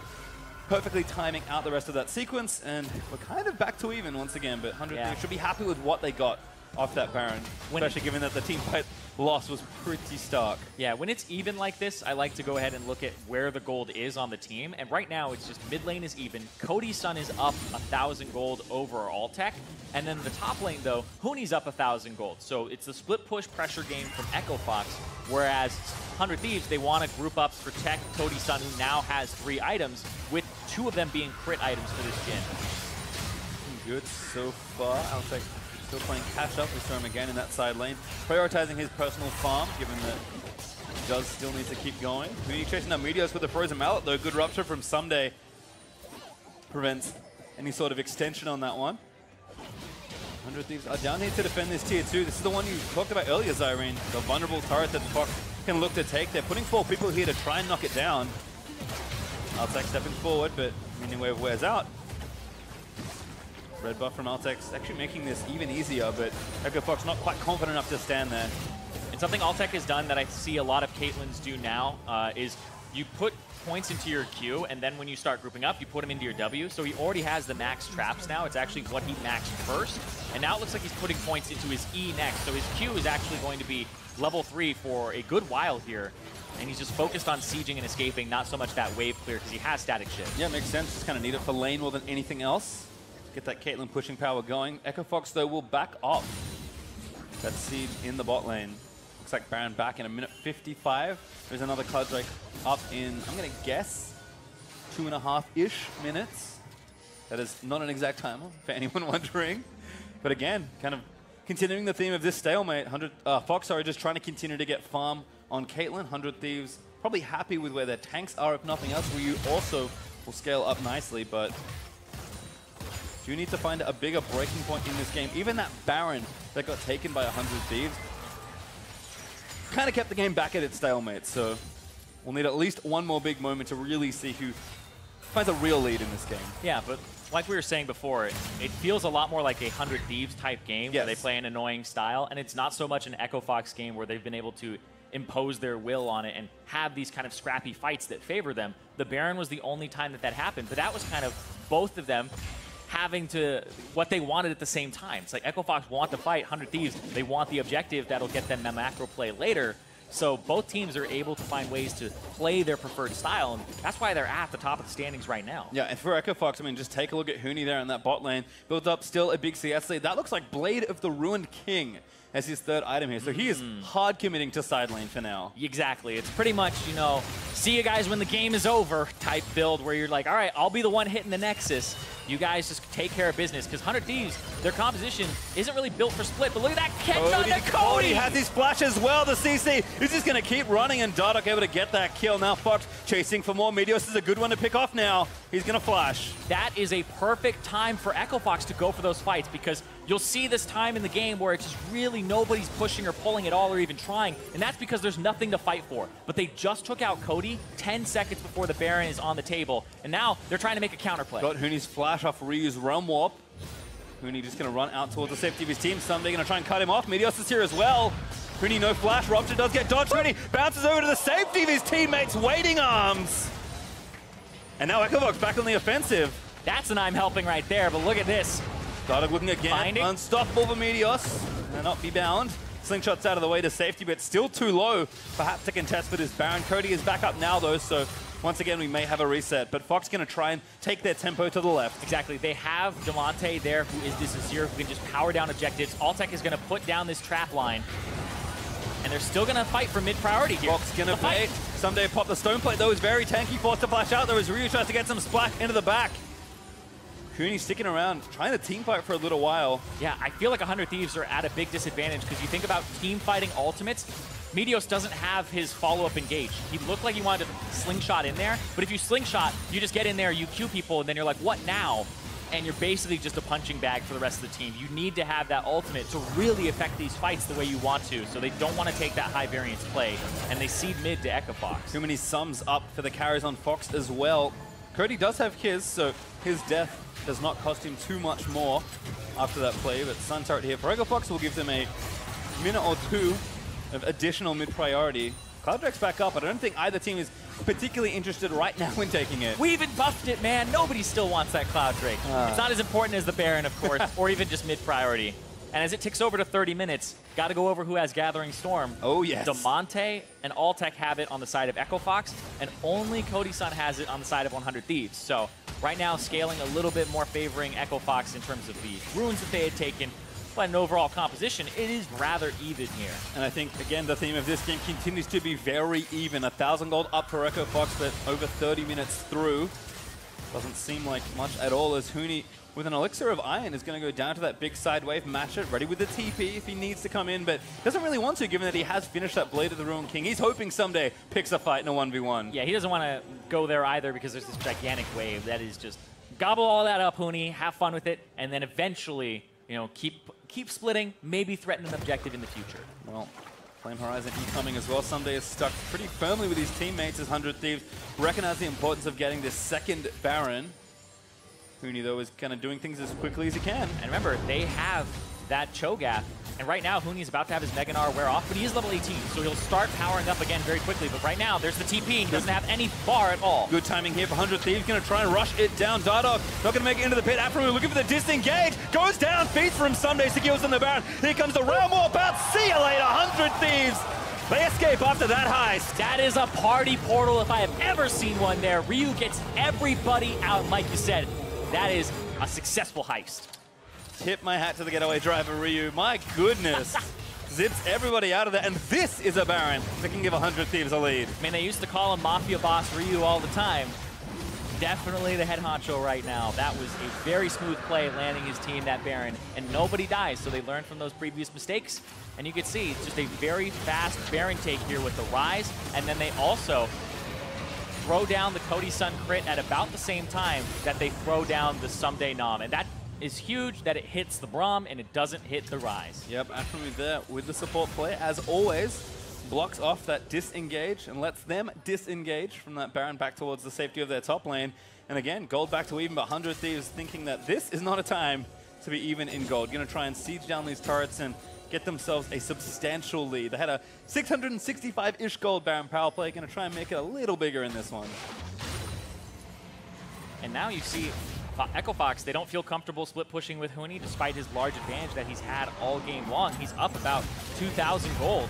perfectly timing out the rest of that sequence, and we're kind of back to even once again, but 100 Thieves should be happy with what they got off that Baron, especially given that the team fight loss was pretty stark. Yeah, when it's even like this, I like to go ahead and look at where the gold is on the team, and right now it's just mid lane is even. Cody Sun is up 1,000 gold over Altec, and then the top lane though, Huni's up 1,000 gold. So it's the split push pressure game from Echo Fox, whereas 100 Thieves, they want to group up, protect Cody Sun, who now has 3 items, with 2 of them being crit items for this Jhin. Good so far. Altec still playing catch up. We saw him again in that side lane, prioritizing his personal farm, given that he does still need to keep going. Huni chasing down Meteos with the frozen mallet, though. Good rupture from Ssumday prevents any sort of extension on that one. 100 Thieves are down here to defend this tier 2. This is the one you talked about earlier, Zirene. The vulnerable turret that Fox can look to take. They're putting 4 people here to try and knock it down. Altec stepping forward, but Minion Wave wears out. Red buff from Altec's actually making this even easier, but Echo Fox not quite confident enough to stand there. And something Altec has done that I see a lot of Caitlyn's do now is you put points into your Q, and then when you start grouping up, you put them into your W. So he already has the max traps now. It's actually what he maxed first. And now it looks like he's putting points into his E next. So his Q is actually going to be level 3 for a good while here. And he's just focused on sieging and escaping, not so much that wave clear, because he has static shift. Yeah, makes sense. Just kind of need it for lane more than anything else. Get that Caitlyn pushing power going. Echo Fox, though, will back off that seed in the bot lane. Looks like Baron back in a minute 55. There's another Cloud Drake up in, I'm going to guess, 2.5-ish minutes. That is not an exact timer, for anyone wondering. But again, kind of continuing the theme of this stalemate. Fox are just trying to continue to get farm on Caitlyn. 100 Thieves probably happy with where their tanks are, if nothing else. Ryu also will scale up nicely, but you need to find a bigger breaking point in this game. Even that Baron that got taken by 100 Thieves kind of kept the game back at its stalemate, so we'll need at least one more big moment to really see who finds a real lead in this game. Yeah, but like we were saying before, it feels a lot more like a 100 Thieves type game where they play an annoying style, and it's not so much an Echo Fox game where they've been able to impose their will on it and have these kind of scrappy fights that favor them. The Baron was the only time that happened, but that was kind of both of them having to what they wanted at the same time. It's like EchoFox want to fight 100 Thieves. They want the objective that'll get them a macro play later. So both teams are able to find ways to play their preferred style, and that's why they're at the top of the standings right now. Yeah, and for EchoFox, I mean, just take a look at Huni there in that bot lane. Built up still a big CS lead. That looks like Blade of the Ruined King as his third item here. So he is hard committing to side lane for now. Exactly. It's pretty much, you know, see you guys when the game is over type build where you're like, all right, I'll be the one hitting the Nexus. You guys just take care of business. Because 100 Thieves, their composition isn't really built for split. But look at that catch on to Cody. Has his flash as well. The CC is just going to keep running, and Dardoch able to get that kill. Now Fox chasing for more. Meteos is a good one to pick off now. He's going to flash. That is a perfect time for EchoFox to go for those fights, because you'll see this time in the game where it's just really nobody's pushing or pulling at all or even trying, and that's because there's nothing to fight for. But they just took out Cody 10 seconds before the Baron is on the table, and now they're trying to make a counterplay. Got Huni's flash off Ryu's Realm Warp. Huni just going to run out towards the safety of his team. Ssumday going to try and cut him off. Meteos is here as well. Huni no flash. Rupture does get dodged. Huni bounces over to the safety of his teammates. Waiting arms. And now EchoFox back on the offensive. That's an I'm helping right there, but look at this. Dardoch looking again. Unstoppable for Meteos. And not be bound. Slingshot's out of the way to safety, but still too low perhaps to contest for this Baron. Cody is back up now though, so once again we may have a reset. But Fox going to try and take their tempo to the left. Exactly. They have Diamante there, who is this Azir, who can just power down objectives. Altec is going to put down this trap line. And they're still going to fight for mid-priority here. Fox going to bait. Ssumday pop the stone plate though, is very tanky, forced to flash out though as Ryu tries to get some splash into the back. Huni sticking around, trying to team fight for a little while. Yeah, I feel like 100 Thieves are at a big disadvantage because you think about team fighting ultimates, Meteos doesn't have his follow-up engage. He looked like he wanted to slingshot in there, but if you slingshot, you just get in there, you Q people, and then you're like, what now? And you're basically just a punching bag for the rest of the team. You need to have that ultimate to really affect these fights the way you want to, so they don't want to take that high variance play, and they cede mid to EchoFox. Too many sums up for the carries on Fox as well. Cody does have his, so his death does not cost him too much more after that play, but Sun Turret here for EchoFox will give them a minute or two of additional mid-priority. Clouddrake's back up, but I don't think either team is particularly interested right now in taking it. We even buffed it, man. Nobody still wants that Clouddrake. It's not as important as the Baron, of course, or even just mid-priority. And as it ticks over to 30 minutes, got to go over who has Gathering Storm. Oh, yes. Diamante and Altec have it on the side of EchoFox, and only Cody Sun has it on the side of 100 Thieves. So right now, scaling a little bit more favoring EchoFox in terms of the runes that they had taken. But in overall composition, it is rather even here. And I think, again, the theme of this game continues to be very even. 1,000 gold up for EchoFox, but over 30 minutes through. Doesn't seem like much at all as Huni, with an Elixir of Iron, is going to go down to that big side wave, match it, ready with the TP if he needs to come in, but doesn't really want to, given that he has finished that Blade of the Ruined King. He's hoping Ssumday picks a fight in a 1v1. Yeah, he doesn't want to go there either because there's this gigantic wave that is just gobble all that up, Huni, have fun with it, and then eventually, you know, keep splitting, maybe threaten an objective in the future. Well, Flame Horizon incoming as well. Ssumday is stuck pretty firmly with his teammates as 100 Thieves recognize the importance of getting this second Baron. Huni, though, is kind of doing things as quickly as he can. And remember, they have that Cho'Gath. And right now, Huni is about to have his Mega Gnar wear off, but he is level 18, so he'll start powering up again very quickly. But right now, there's the TP. He doesn't have any bar at all. Good timing here for 100 Thieves. Going to try and rush it down. Dardoch not going to make it into the pit. Aphromoo looking for the disengage. Goes down. Feeds from Ssumday. Secures on the Baron. Here comes the Realm Warp out. See you later, 100 Thieves. They escape after that heist. That is a party portal if I have ever seen one there. Ryu gets everybody out, like you said. That is a successful heist. Tip my hat to the getaway driver, Ryu. My goodness. Zips everybody out of there. And this is a Baron that can give 100 Thieves a lead. I mean, they used to call him Mafia Boss Ryu all the time. Definitely the head honcho right now. That was a very smooth play, landing his team that Baron. And nobody dies, so they learned from those previous mistakes. And you can see, it's just a very fast Baron take here with the Ryze. And then they also throw down the Cody Sun crit at about the same time that they throw down the Ssumday Nom. And that is huge that it hits the Braum and it doesn't hit the Ryze. Yep, Aphromoo there with the support play, as always. Blocks off that disengage and lets them disengage from that Baron back towards the safety of their top lane. And again, gold back to even, but 100 Thieves thinking that this is not a time to be even in gold. Going to try and siege down these turrets and get themselves a substantial lead. They had a 665-ish gold Baron power play, going to try and make it a little bigger in this one. And now you see Echo Fox, they don't feel comfortable split pushing with Huni despite his large advantage that he's had all game long. He's up about 2,000 gold.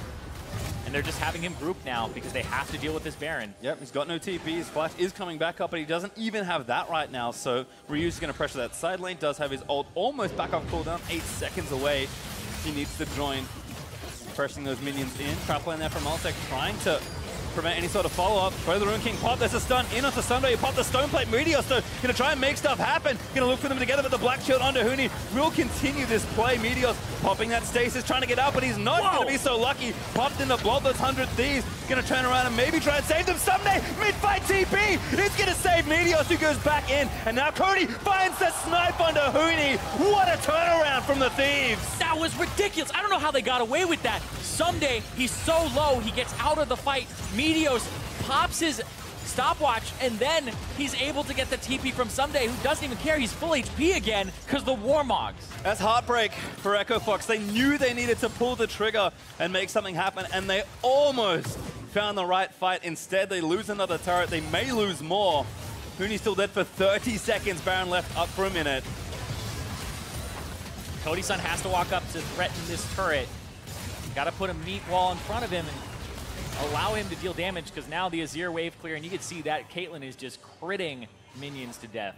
And they're just having him group now because they have to deal with this Baron. Yep, he's got no TP. His flash is coming back up, but he doesn't even have that right now. So Ryu's going to pressure that side lane. Does have his ult almost back off cooldown, 8 seconds away. He needs to join, pressing those minions in. Trap lane there from Altec, trying to prevent any sort of follow-up. Throw the Rune King pop. There's a stun in onto Ssumday. Pop the Stone Plate. Meteos, though, going to try and make stuff happen. Going to look for them together, but the Black Shield onto Huni will continue this play. Meteos popping that stasis, trying to get out, but he's not going to be so lucky. Popped in the blob, those 100 Thieves. Going to turn around and maybe try and save them. Ssumday, mid-fight TP. It's going to save Meteos, who goes back in. And now Cody finds the snipe onto Huni. What a turnaround from the Thieves. That was ridiculous. I don't know how they got away with that. Ssumday, he's so low, he gets out of the fight. Meteos pops his stopwatch, and then he's able to get the TP from Ssumday, who doesn't even care. He's full HP again because the Warmogs. That's heartbreak for Echo Fox. They knew they needed to pull the trigger and make something happen, and they almost found the right fight. Instead, they lose another turret. They may lose more. Huni's still dead for 30 seconds. Baron left up for a minute. Cody Sun has to walk up to threaten this turret. Got to put a meat wall in front of him and allow him to deal damage, because now the Azir wave clear, and you can see that Caitlyn is just critting minions to death.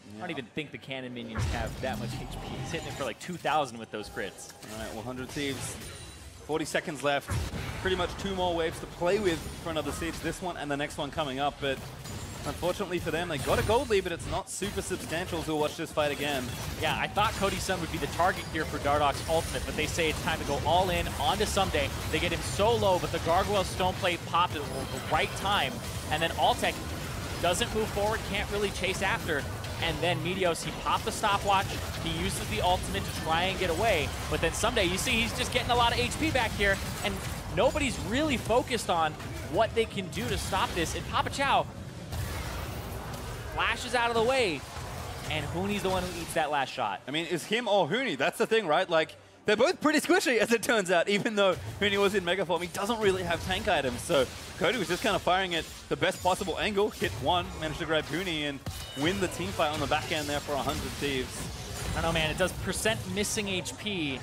Yeah. I don't even think the cannon minions have that much HP. He's hitting it for like 2,000 with those crits. All right, 100 Thieves. 40 seconds left. Pretty much 2 more waves to play with for another Siege. This one and the next one coming up, but unfortunately for them, they got a gold lead, but it's not super substantial. So we'll watch this fight again. Yeah, I thought Cody Sun would be the target here for Dardoch's ultimate, but they say it's time to go all in onto Ssumday. They get him so low, but the Gargoyle Stone Plate popped at the right time, and then Altec doesn't move forward, can't really chase after. And then Meteos, he popped the stopwatch, he uses the ultimate to try and get away, but then Ssumday, you see he's just getting a lot of HP back here, and nobody's really focused on what they can do to stop this. And Papa Chow flashes out of the way, and Huni's the one who eats that last shot. I mean, it's him or Huni. That's the thing, right? Like, they're both pretty squishy, as it turns out, even though Huni was in Mega Form. He doesn't really have tank items, so Cody was just kind of firing at the best possible angle, hit one, managed to grab Huni, and win the team fight on the back end there for 100 Thieves. I don't know, man. It does percent missing HP. He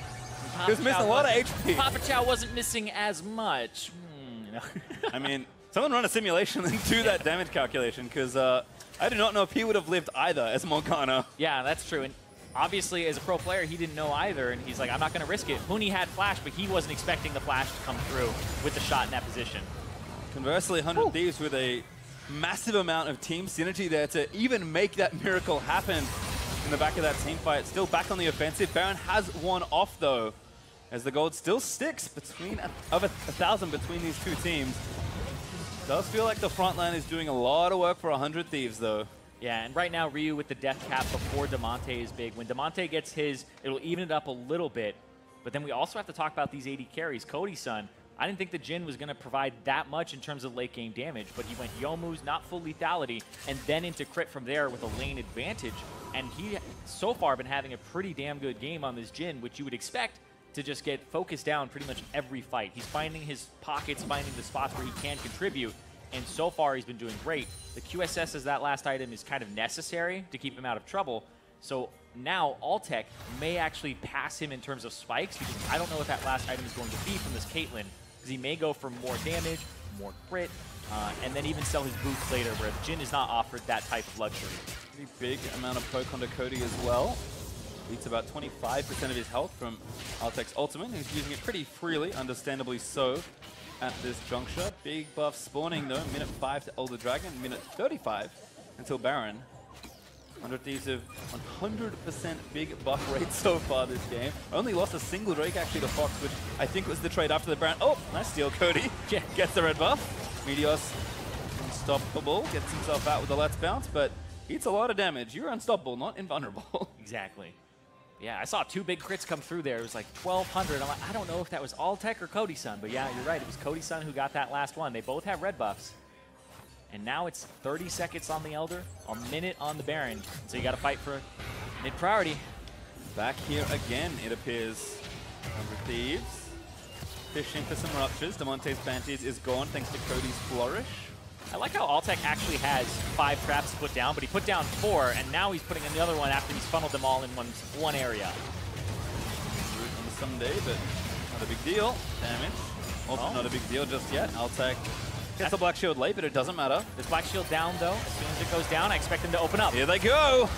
was missing a lot of HP. Papa Chow wasn't missing as much. I mean, someone run a simulation and do that damage calculation, because I do not know if he would have lived either as Morgana. Yeah, that's true. And obviously, as a pro player, he didn't know either, and he's like, I'm not going to risk it. Huni had flash, but he wasn't expecting the flash to come through with the shot in that position. Conversely, 100 Thieves with a massive amount of team synergy there to even make that miracle happen in the back of that team fight. Still back on the offensive. Baron has one off, though, as the gold still sticks between over 1,000 between these two teams. Does feel like the front line is doing a lot of work for 100 Thieves, though. Yeah, and right now, Ryu with the death cap before Damonte is big. When Damonte gets his, it'll even it up a little bit. But then we also have to talk about these AD carries. Cody Sun, I didn't think the Jhin was going to provide that much in terms of late game damage, but he went Youmu's, not full lethality, and then into crit from there with a lane advantage. And he, so far, been having a pretty damn good game on this Jhin, which you would expect to just get focused down pretty much every fight. He's finding his pockets, finding the spots where he can contribute, and so far he's been doing great. The QSS as that last item is kind of necessary to keep him out of trouble, so now Altec may actually pass him in terms of spikes, because I don't know what that last item is going to be from this Caitlyn, because he may go for more damage, more crit, and then even sell his boots later, where Jhin is not offered that type of luxury. Pretty big amount of poke onto Cody as well. Eats about 25% of his health from Altec's ultimate. He's using it pretty freely, understandably so, at this juncture. Big buff spawning, though. Minute 5 to Elder Dragon, minute 35 until Baron. 100 Thieves have 100% big buff rate so far this game. Only lost a single Drake, actually, to Fox, which I think was the trade after the Baron. Oh, nice steal, Cody. Yeah, gets the red buff. Meteos, unstoppable. Gets himself out with the Let's Bounce, but eats a lot of damage. You're unstoppable, not invulnerable. Exactly. Yeah, I saw 2 big crits come through there. It was like 1,200. I'm like, I don't know if that was Altec or Cody Sun, but yeah, you're right. It was Cody Sun who got that last one. They both have red buffs. And now it's 30 seconds on the Elder, a minute on the Baron. So you got to fight for mid-priority. Back here again, it appears. Thieves. Fishing for some ruptures. Damonte's Banshees is gone thanks to Cody's Flourish. I like how Altec actually has 5 traps to put down, but he put down 4, and now he's putting another one after he's funneled them all in one area. Root on the Ssumday, but not a big deal. Damage. Also not a big deal just yet. Altec gets the Black Shield late, but it doesn't matter. This Black Shield down, though. As soon as it goes down, I expect them to open up. Here they go.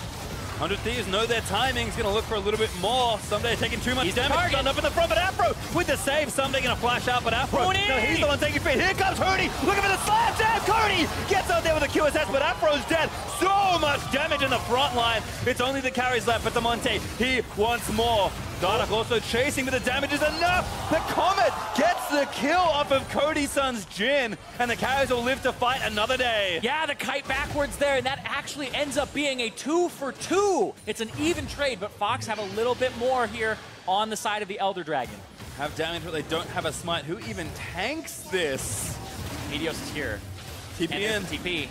100 Thieves know their timing. He's going to look for a little bit more. Ssumday taking too much damage. Stunned up in the front, but Aphro with the save. Ssumday going to flash out, but Aphro, no, he's the one taking feet. Here comes Huni. Looking for the slam jam. Cody gets out there with a QSS, but Aphro's dead. So much damage in the front line. It's only the carries left, but Damonte, he wants more. Dardoch also chasing, but the damage is enough. The Comet gets the kill off of Cody Sun's Jhin, and the carries will live to fight another day. Yeah, the kite backwards there, and that actually ends up being a 2 for 2. It's an even trade, but Fox have a little bit more here on the side of the Elder Dragon. Have damage, but they don't have a smite. Who even tanks this? Meteos is here. TP in. TP.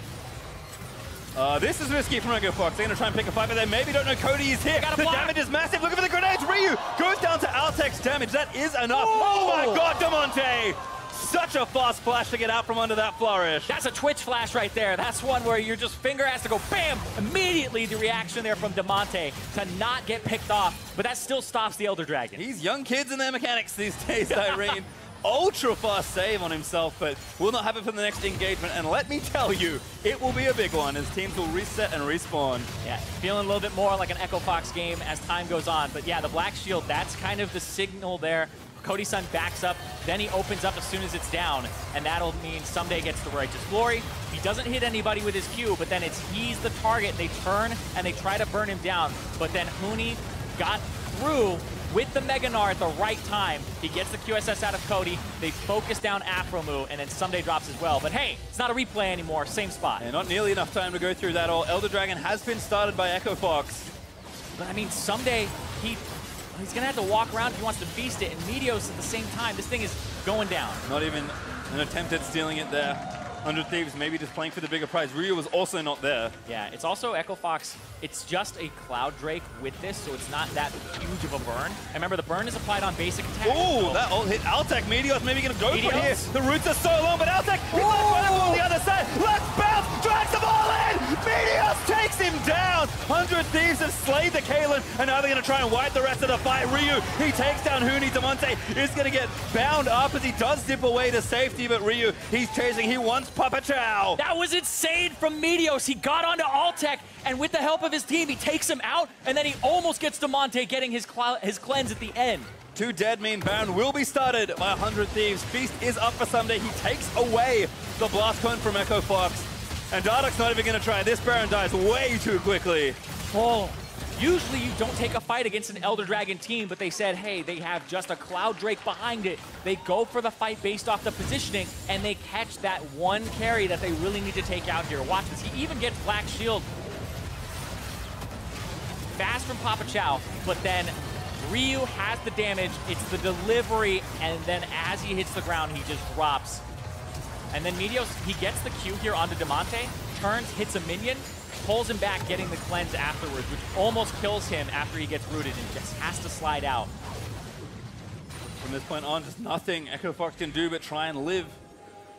This is risky from Echo Fox. They're going to try and pick a fight, but they maybe don't know Cody is here. The damage is massive. Looking for the grenades. Ryu goes down to Altec's damage. That is enough. Oh my god, Damonte! Such a fast flash to get out from under that flourish. That's a Twitch flash right there. That's one where your just finger has to go bam! Immediately the reaction there from Damonte to not get picked off, but that still stops the Elder Dragon. These young kids and their mechanics these days, Zirene. Ultra fast save on himself, but will not have it for the next engagement. And let me tell you, it will be a big one as teams will reset and respawn. Yeah, feeling a little bit more like an Echo Fox game as time goes on. But yeah, the Black Shield, that's kind of the signal there. Cody Sun backs up, then he opens up as soon as it's down, and that'll mean Ssumday gets the Righteous Glory. He doesn't hit anybody with his Q, but then he's the target. They turn and they try to burn him down, but then Huni got through with the Mega Gnar at the right time. He gets the QSS out of Cody. They focus down Aphromoo, and then Ssumday drops as well. But hey, it's not a replay anymore. Same spot. And not nearly enough time to go through that all. Elder Dragon has been started by Echo Fox. But I mean, Ssumday, he's going to have to walk around if he wants to feast it. And Meteos at the same time. This thing is going down. Not even an attempt at stealing it there. 100 Thieves maybe just playing for the bigger prize. Ryu was also not there. Yeah, it's also Echo Fox. It's just a Cloud Drake with this, so it's not that huge of a burn. And remember, the burn is applied on basic attack. Ooh, that ult hit Altec. Meteos maybe going to go for here. The roots are so long, but Altec, he's on the other side. Let's bounce, drags them all in. Meteos takes him down. 100 Thieves have slayed the Caitlyn, and now they're going to try and wipe the rest of the fight. Ryu, he takes down Huni. Damonte is going to get bound up as he does dip away to safety, but Ryu, he's chasing. He wants Papa Chow. That was insane from Meteos. He got onto Altec, and with the help of his team, he takes him out, and then he almost gets Damonte getting his cleanse at the end. 2 dead mean Baron will be started by 100 Thieves. Feast is up for Ssumday. He takes away the blast cone from Echo Fox. And Dardoch's not even going to try. This Baron dies way too quickly. Oh. Usually you don't take a fight against an Elder Dragon team, but they said, hey, they have just a Cloud Drake behind it. They go for the fight based off the positioning, and they catch that one carry that they really need to take out here. Watch this. He even gets Black Shield fast from Papa Chow, but then Ryu has the damage. It's the delivery, and then as he hits the ground, he just drops. And then Meteos, he gets the Q here onto Damonte, turns, hits a minion, pulls him back, getting the cleanse afterwards, which almost kills him after he gets rooted and just has to slide out. From this point on, just nothing Echo Fox can do but try and live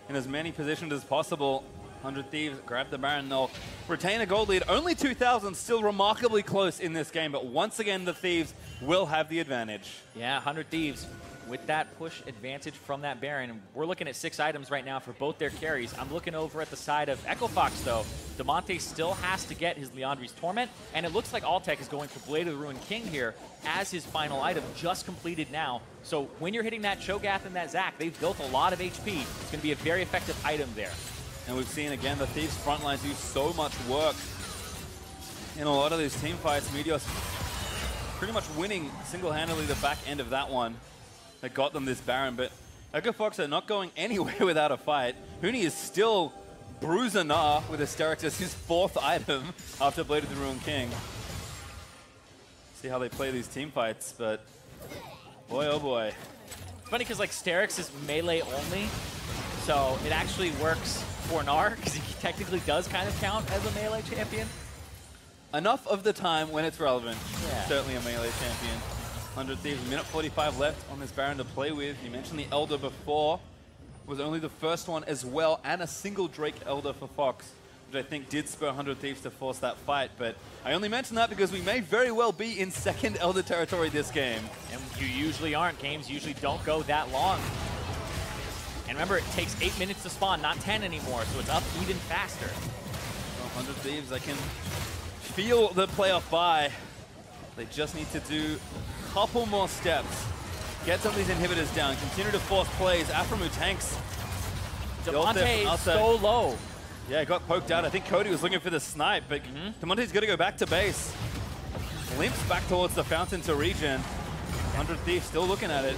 in as many positions as possible. 100 Thieves grab the Baron. They'll retain a gold lead. Only 2,000, still remarkably close in this game, but once again, the Thieves will have the advantage. Yeah, 100 Thieves with that push advantage from that Baron. We're looking at 6 items right now for both their carries. I'm looking over at the side of Echo Fox, though. Damonte still has to get his Liandry's Torment, and it looks like Altec is going for Blade of the Ruined King here as his final item, just completed now. So when you're hitting that Cho'Gath and that Zac, they've built a lot of HP. It's going to be a very effective item there. And we've seen, again, the Thieves front lines do so much work in a lot of these team fights. Meteos pretty much winning single-handedly the back end of that one that got them this Baron, but Echo Fox are not going anywhere without a fight. Huni is still bruising Gnar with Hysterics as his 4th item after Blade of the Ruined King. See how they play these team fights, but boy, oh boy. It's funny because like Sterix is melee only, so it actually works for Gnar because he technically does kind of count as a melee champion. Enough of the time when it's relevant. Yeah. Certainly a melee champion. 100 Thieves, minute 45 left on this Baron to play with. You mentioned the Elder before. Was only the first one as well, and a single Drake Elder for Fox, which I think did spur 100 Thieves to force that fight. But I only mention that because we may very well be in second Elder territory this game. And you usually aren't. Games usually don't go that long. And remember, it takes 8 minutes to spawn, not 10 anymore, so it's up even faster. Well, 100 Thieves, I can feel the playoff bye. They just need to do a couple more steps. Get some of these inhibitors down, continue to force plays. Aphromoo tanks. Demonte is so low. Yeah, got poked out. I think Cody was looking for the snipe, but Demonte's got to go back to base. Limps back towards the fountain to regen. 100 Thieves still looking at it.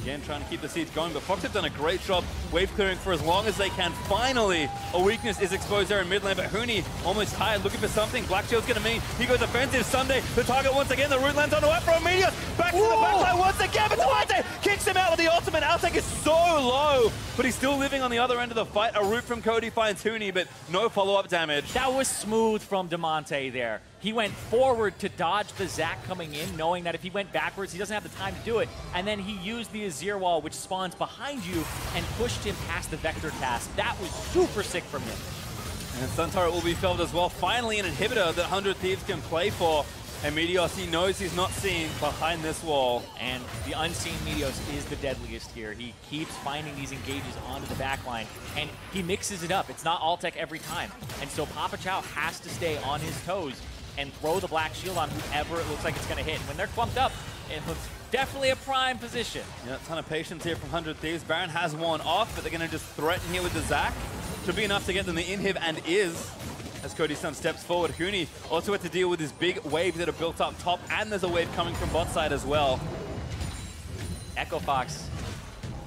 Again, trying to keep the siege going, but Fox have done a great job wave clearing for as long as they can. Finally, a weakness is exposed there in mid lane, but Huni almost tired, looking for something. Black Shield's going to mean he goes offensive. Ssumday, the target once again. The root lands onto Aphromoo. Meteos back to the backside once again, but Demonte kicks him out with the ultimate. Altec is so low, but he's still living on the other end of the fight. A root from Cody finds Huni, but no follow-up damage. That was smooth from Demonte there. He went forward to dodge the Zac coming in, knowing that if he went backwards, he doesn't have the time to do it. And then he used the Azir wall, which spawns behind you, and pushed him past the Vector cast. That was super sick from him. And Sun Turret will be felled as well. Finally, an inhibitor that 100 Thieves can play for. And Meteos, he knows he's not seen behind this wall. And the unseen Meteos is the deadliest here. He keeps finding these engages onto the backline, and he mixes it up. It's not Altec every time. And so Papa Chow has to stay on his toes and throw the black shield on whoever it looks like it's going to hit. When they're clumped up, it looks definitely a prime position. Yeah, a ton of patience here from 100 Thieves. Baron has one off, but they're going to just threaten here with the Zac. Should be enough to get them the inhib, and is. As Cody Sun steps forward, Huni also had to deal with this big wave that are built up top, and there's a wave coming from bot side as well. Echo Fox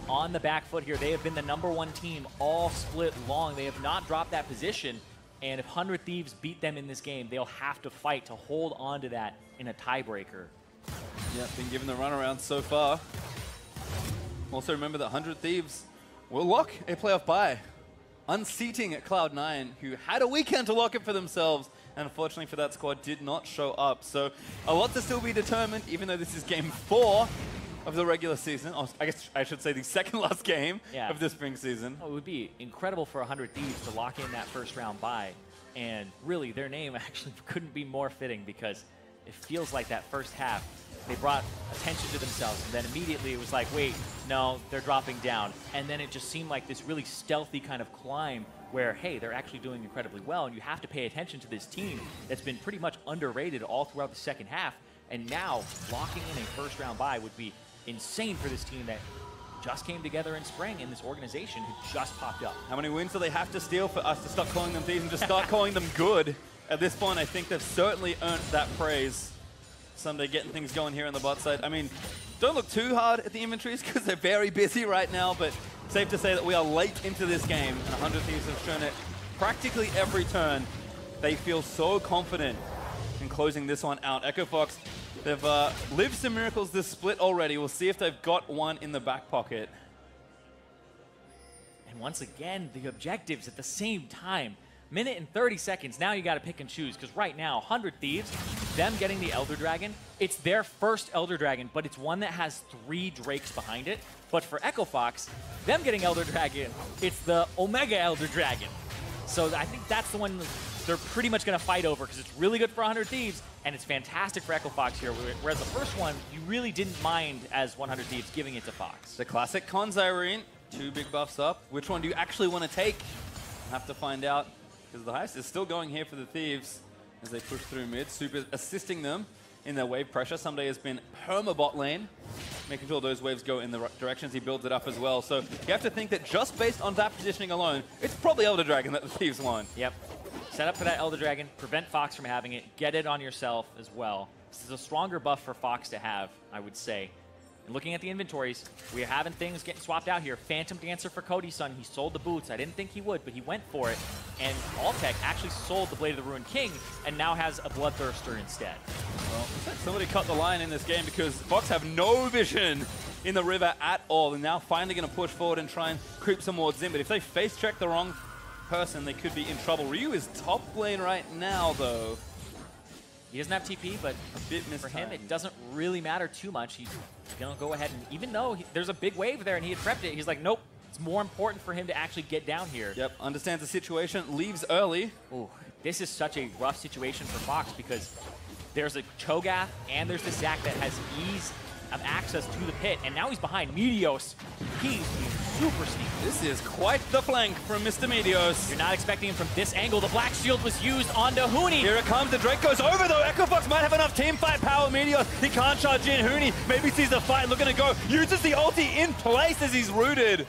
on the back foot here. They have been the #1 team all split long. They have not dropped that position. And if 100 Thieves beat them in this game, they'll have to fight to hold on to that in a tiebreaker. Yeah, been given the runaround so far. Also remember that 100 Thieves will lock a playoff bye, unseating at Cloud9, who had a weekend to lock it for themselves, and unfortunately for that squad did not show up. So a lot to still be determined, even though this is game 4 of the regular season. Or I guess I should say the second last game of the spring season. Oh, it would be incredible for 100 Thieves to lock in that first round bye. And really, their name actually couldn't be more fitting, because it feels like that first half, they brought attention to themselves, and then immediately it was like, wait, no, they're dropping down. And then it just seemed like this really stealthy kind of climb where, hey, they're actually doing incredibly well, and you have to pay attention to this team that's been pretty much underrated all throughout the second half. And now, locking in a first round bye would be insane for this team that just came together in spring, in this organization who just popped up. How many wins do they have to steal for us to stop calling them Thieves and just start calling them good? At this point, I think they've certainly earned that praise. Ssumday getting things going here on the bot side. I mean, don't look too hard at the inventories because they're very busy right now, but safe to say that we are late into this game, and 100 Thieves have shown it practically every turn. They feel so confident in closing this one out. Echo Fox, they've lived some miracles this split already. We'll see if they've got one in the back pocket. And once again, the objectives at the same time. Minute and 30 seconds, now you gotta pick and choose, because right now, 100 Thieves, them getting the Elder Dragon, it's their first Elder Dragon, but it's one that has 3 Drakes behind it. But for Echo Fox, them getting Elder Dragon, it's the Omega Elder Dragon. So I think that's the one they're pretty much gonna fight over, because it's really good for 100 Thieves, and it's fantastic for Echo Fox here, whereas the first one, you really didn't mind as 100 Thieves giving it to Fox. The classic con Zirene, 2 big buffs up. Which one do you actually want to take? We'll have to find out, because the heist is still going here for the Thieves as they push through mid. Super assisting them in their wave pressure. Ssumday has been perma bot lane, making sure those waves go in the right directions. He builds it up as well. So you have to think that just based on that positioning alone, it's probably Elder Dragon that the Thieves want. Yep. Set up for that Elder Dragon, prevent Fox from having it, get it on yourself as well. This is a stronger buff for Fox to have, I would say. And looking at the inventories, we're having things getting swapped out here. Phantom Dancer for Cody Sun. He sold the boots. I didn't think he would, but he went for it. And Altec actually sold the Blade of the Ruined King and now has a Bloodthirster instead. Well, looks like somebody cut the line in this game, because Fox have no vision in the river at all. And now finally going to push forward and try and creep some wards in. But if they face check the wrong person, they could be in trouble. Ryu is top lane right now, though. He doesn't have TP, but a bit for him, it doesn't really matter too much. He's going to go ahead and, even though there's a big wave there and he had prepped it, he's like, nope, it's more important for him to actually get down here. Yep, understands the situation, leaves early. Ooh, this is such a rough situation for Fox because there's a Cho'Gath and there's the Zac that has ease of access to the pit, and now he's behind Meteos. He's super sneaky. This is quite the flank from Mr. Meteos. You're not expecting him from this angle. The Black Shield was used onto Huni. Here it comes. The Drake goes over, though. EchoFox might have enough team fight power. Meteos, he can't charge in. Huni maybe sees the fight, looking to go. Uses the ulti in place as he's rooted.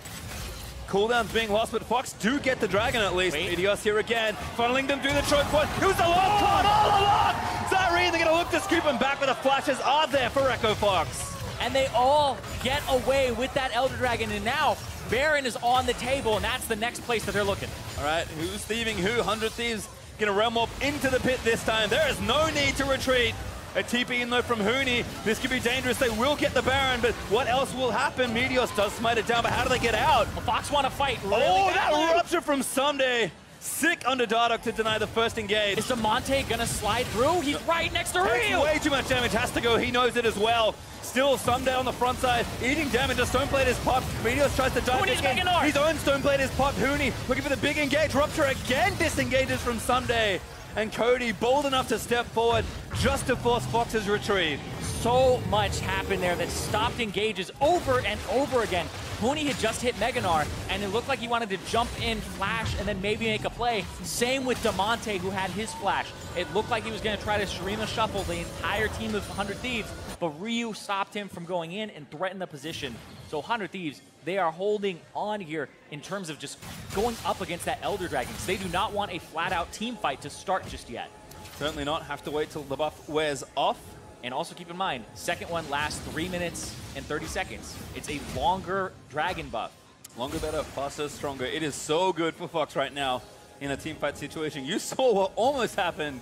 Cooldown's being lost, but Fox do get the dragon at least. Meteos here again, funneling them through the choke point. It was the long con all along! Zirene, they're going to look to scoop him back, but the flashes are there for EchoFox. And they all get away with that Elder Dragon, and now Baron is on the table, and that's the next place that they're looking. All right, who's thieving who? 100 Thieves going to realm up into the pit this time. There is no need to retreat. A TP in though from Huni. This could be dangerous. They will get the Baron, but what else will happen? Meteos does smite it down, but how do they get out? Well, Fox want to fight really that rupture from Ssumday. Sick under Dardoch to deny the first engage. Is Damonte gonna slide through? He's right next to Ryu. Way too much damage. Has to go. He knows it as well. Still Ssumday on the front side, eating damage. The Stoneblade is popped. Meteos tries to dive in. His own Stoneblade is popped. Huni looking for the big engage. Rupture again disengages from Ssumday. And Cody bold enough to step forward just to force Fox's retreat. So much happened there that stopped engages over and over again. Huni had just hit Gnar, and it looked like he wanted to jump in, flash, and then maybe make a play. Same with Damonte, who had his flash. It looked like he was going to try to Shurima shuffle the entire team of 100 Thieves, but Ryu stopped him from going in and threatened the position. So 100 Thieves, they are holding on here in terms of just going up against that Elder Dragon. They do not want a flat-out team fight to start just yet. Certainly not. Have to wait till the buff wears off. And also keep in mind, second one lasts 3 minutes and 30 seconds. It's a longer dragon buff. Longer, better, faster, stronger. It is so good for Fox right now in a team fight situation. You saw what almost happened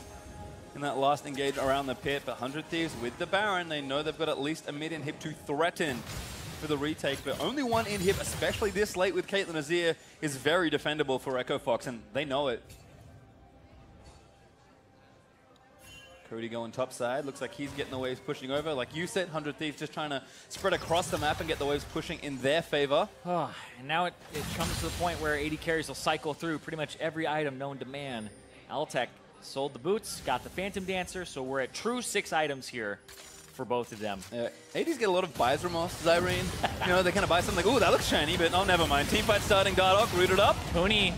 in that last engage around the pit, but 100 Thieves with the Baron, they know they've got at least a mid-inhib to threaten for the retake, but only one inhib, especially this late with Caitlyn Azir, is very defendable for EchoFox, and they know it. Cody going top side. Looks like he's getting the waves pushing over. Like you said, 100 Thieves just trying to spread across the map and get the waves pushing in their favor. Oh, and now it comes to the point where AD carries will cycle through pretty much every item known to man. Altec sold the boots, got the Phantom Dancer, so we're at true 6 items here for both of them. AD's get a lot of buys remorse, Zirene. You know, they kind of buy something like, ooh, that looks shiny, but oh, never mind. Teamfight starting, Dardoch rooted up. Huni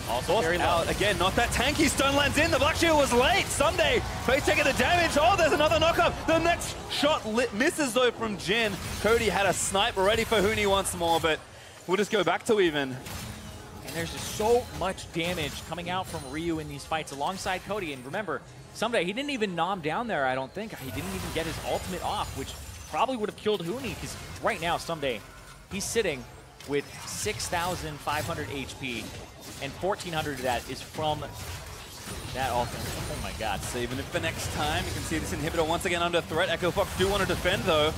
also very low. Out again, not that tanky. Stone lands in. The Black Shield was late. Ssumday face taking the damage. Oh, there's another knockup. The next shot misses though from Jhin. Cody had a snipe ready for Huni once more, but we'll just go back to even. And there's just so much damage coming out from Ryu in these fights alongside Cody. And remember, Ssumday, he didn't even nom down there, I don't think. He didn't even get his ultimate off, which probably would have killed Huni, because right now, Ssumday, he's sitting with 6,500 HP. And 1,400 of that is from that offense. Oh my god. Saving it for next time. You can see this inhibitor once again under threat. EchoFox do want to defend though.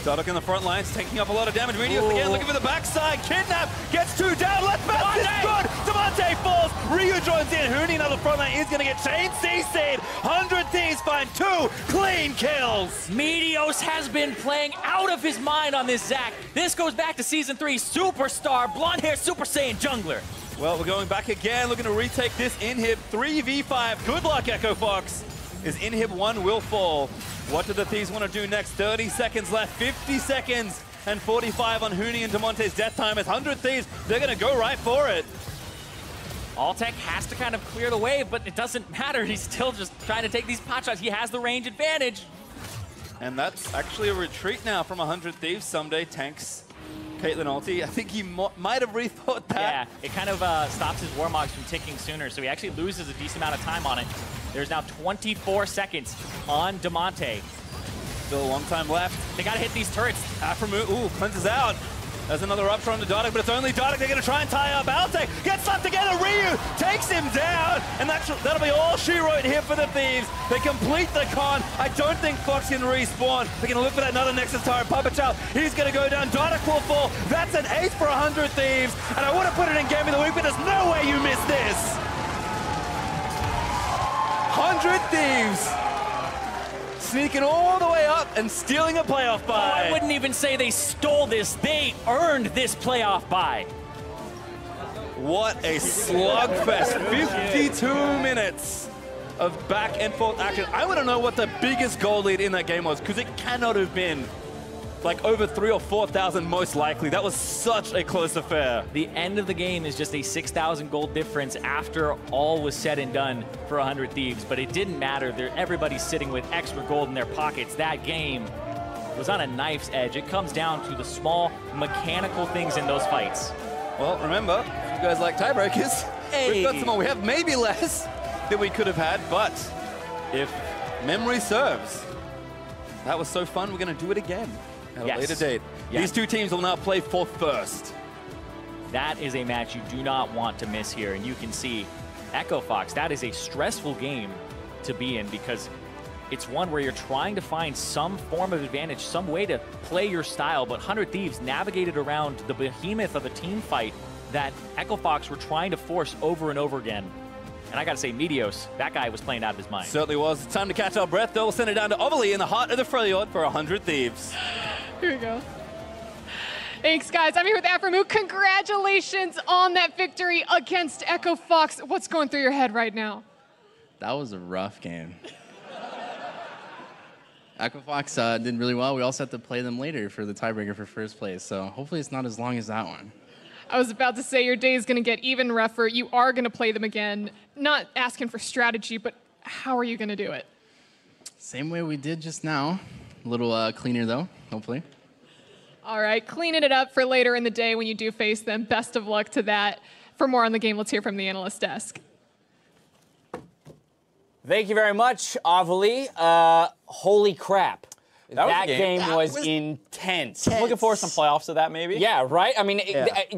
Dardoch in the front lines, taking up a lot of damage. Meteos again looking for the backside. Kidnap gets 2 down. Let's bounce this good. Damonte falls. Ryu joins in. Huni in the front line is going to get chain CC'd. 100 Thieves find 2 clean kills. Meteos has been playing out of his mind on this Zac. This goes back to Season 3. Superstar, blonde hair, Super Saiyan jungler. Well, we're going back again, looking to retake this inhib. 3v5. Good luck, EchoFox. His inhib 1 will fall. What do the Thieves want to do next? 30 seconds left, 50 seconds, and 45 on Huni and Damonte's death time. As 100 Thieves, they're going to go right for it. Altec has to kind of clear the wave, but it doesn't matter. He's still just trying to take these pot shots. He has the range advantage. And that's actually a retreat now from 100 Thieves. Ssumday tanks Caitlyn ulti. I think he might have rethought that. Yeah, it kind of stops his Warmogs from ticking sooner, so he actually loses a decent amount of time on it. There's now 24 seconds on Damonte. Still a long time left. They gotta hit these turrets. Aphromoo, ooh, cleanses out. There's another rupture on the Dardoch, but it's only Dardoch. They're going to try and tie up Altec. Gets slapped together. Ryu takes him down. And that'll be all she wrote here for the Thieves. They complete the con. I don't think Fox can respawn. They're going to look for that another Nexus turret. Puppetchow, he's going to go down. Dardoch will fall. That's an 8 for 100 Thieves. And I would have put it in Game of the Week, but there's no way you miss this. 100 Thieves sneaking all the way up and stealing a playoff bye. I wouldn't even say they stole this. They earned this playoff bye. What a slugfest. 52 minutes of back and forth action. I want to know what the biggest goal lead in that game was, because it cannot have been like over 3,000 or 4,000 most likely. That was such a close affair. The end of the game is just a 6,000 gold difference after all was said and done for 100 Thieves, but it didn't matter. Everybody's sitting with extra gold in their pockets. That game was on a knife's edge. It comes down to the small mechanical things in those fights. Well, remember, if you guys like tiebreakers, we've got some more. We have maybe less than we could have had, but if memory serves, that was so fun, we're going to do it again at a later date. Yes. These two teams will now play for first. That is a match you do not want to miss here, and you can see Echo Fox, that is a stressful game to be in, because it's one where you're trying to find some form of advantage, some way to play your style, but 100 Thieves navigated around the behemoth of a team fight that Echo Fox were trying to force over and over again. And I gotta say, Meteos, that guy was playing out of his mind. Certainly was. It's time to catch our breath, though. We'll send it down to Overly in the heart of the Freljord for 100 Thieves. Here we go. Thanks, guys. I'm here with Aphromoo. Congratulations on that victory against Echo Fox. What's going through your head right now? That was a rough game. Echo Fox did really well. We also have to play them later for the tiebreaker for first place, so hopefully it's not as long as that one. I was about to say your day is going to get even rougher. You are going to play them again. Not asking for strategy, but how are you going to do it? Same way we did just now. A little cleaner, though, hopefully. All right, cleaning it up for later in the day when you do face them. Best of luck to that. For more on the game, let's hear from the analyst desk. Thank you very much, Avali. Holy crap. That game was intense. Looking forward to some playoffs to that, maybe? Yeah, right? I mean,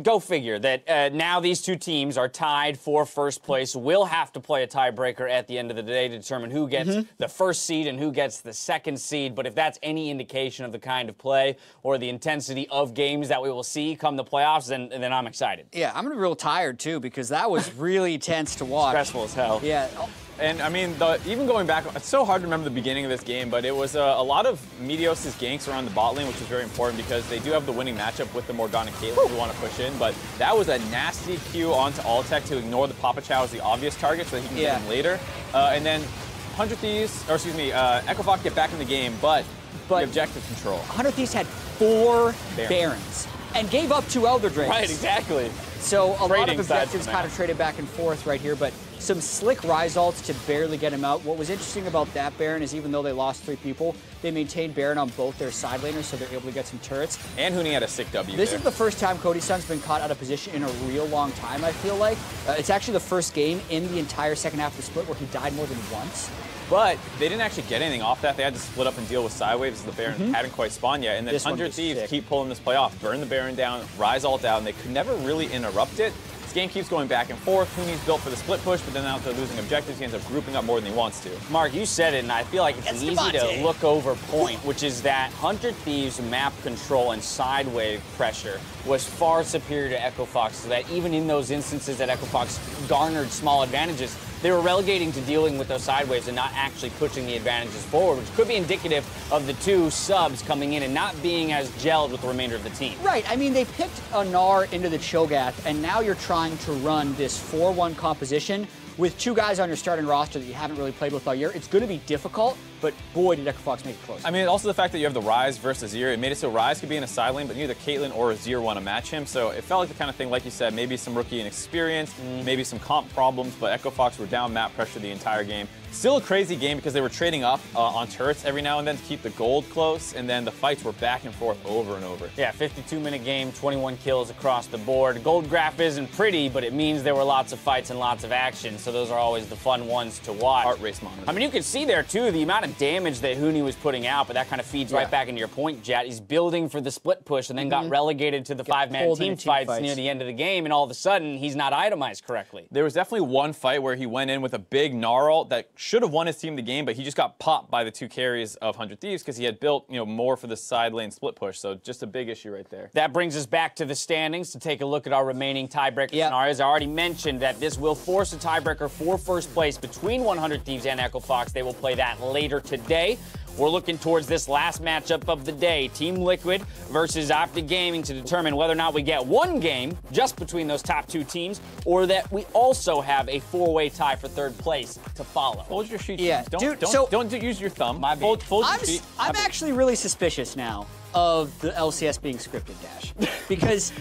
go figure that now these two teams are tied for first place. We'll have to play a tiebreaker at the end of the day to determine who gets the first seed and who gets the second seed. But if that's any indication of the kind of play or the intensity of games that we will see come the playoffs, then I'm excited. Yeah, I'm going to be real tired, too, because that was really tense to watch. Stressful as hell. Yeah. And, I mean, even going back, it's so hard to remember the beginning of this game, but it was a lot of Meteos' ganks around the bot lane, which is very important because they do have the winning matchup with the Morgana Caitlyn who want to push in, but that was a nasty Q onto Altec to ignore the Papa Chow as the obvious target so that he can get him later. And then 100 Thieves, or excuse me, Echo Fox get back in the game, but the objective control. 100 Thieves had 4 Barons and gave up 2 Elder Drakes. Right, exactly. So a lot of objectives kind of traded back and forth right here, but some slick Ryze ults to barely get him out. What was interesting about that Baron is even though they lost 3 people, they maintained Baron on both their side laners, so they're able to get some turrets. And Huni had a sick W This is the first time Cody Sun's been caught out of position in a real long time, I feel like. It's actually the first game in the entire second half of the split where he died more than once. But they didn't actually get anything off that. They had to split up and deal with side waves as the Baron hadn't quite spawned yet. And then 100 Thieves keep pulling this play off, burn the Baron down, Ryze ult down. They could never really interrupt it. This game keeps going back and forth. Huni's built for the split push, but then now they're losing objectives. He ends up grouping up more than he wants to. Mark, you said it, and I feel like it's easy to look over point, which is that 100 Thieves map control and side wave pressure was far superior to Echo Fox, so that even in those instances that Echo Fox garnered small advantages, they were relegating to dealing with those side waves and not actually pushing the advantages forward, which could be indicative of the 2 subs coming in and not being as gelled with the remainder of the team. Right, I mean, they picked a Gnar into the Cho'Gath, and now you're trying to run this 4-1 composition with 2 guys on your starting roster that you haven't really played with all year. It's going to be difficult, but boy, did Echo Fox make it close. I mean, also the fact that you have the Ryze versus Azir, it made it so Ryze could be in a side lane, but neither Caitlyn or Azir want to match him. So it felt like the kind of thing, like you said, maybe some rookie inexperience, maybe some comp problems, but Echo Fox were down map pressure the entire game. Still a crazy game because they were trading up on turrets every now and then to keep the gold close, and then the fights were back and forth over and over. Yeah, 52-minute game, 21 kills across the board. Gold graph isn't pretty, but it means there were lots of fights and lots of action, so those are always the fun ones to watch. Heart race monitor. I mean, you can see there, too, the amount of damage that Huni was putting out, but that kind of feeds right back into your point, Jet. He's building for the split push and then got relegated to the 5-man team fights near the end of the game, and all of a sudden, he's not itemized correctly. There was definitely one fight where he went in with a big Gnar ult that should have won his team the game, but he just got popped by the 2 carries of 100 Thieves because he had built, more for the side lane split push. So just a big issue right there. That brings us back to the standings to take a look at our remaining tiebreaker scenarios. I already mentioned that this will force a tiebreaker for first place between 100 Thieves and Echo Fox. They will play that later today. we're looking towards this last matchup of the day, Team Liquid versus Optic Gaming, to determine whether or not we get one game just between those top two teams, or that we also have a four-way tie for third place to follow. Fold your sheet. Yeah, Don't use your thumb. Fold your sheet. I'm actually really suspicious now of the LCS being scripted, Dash, because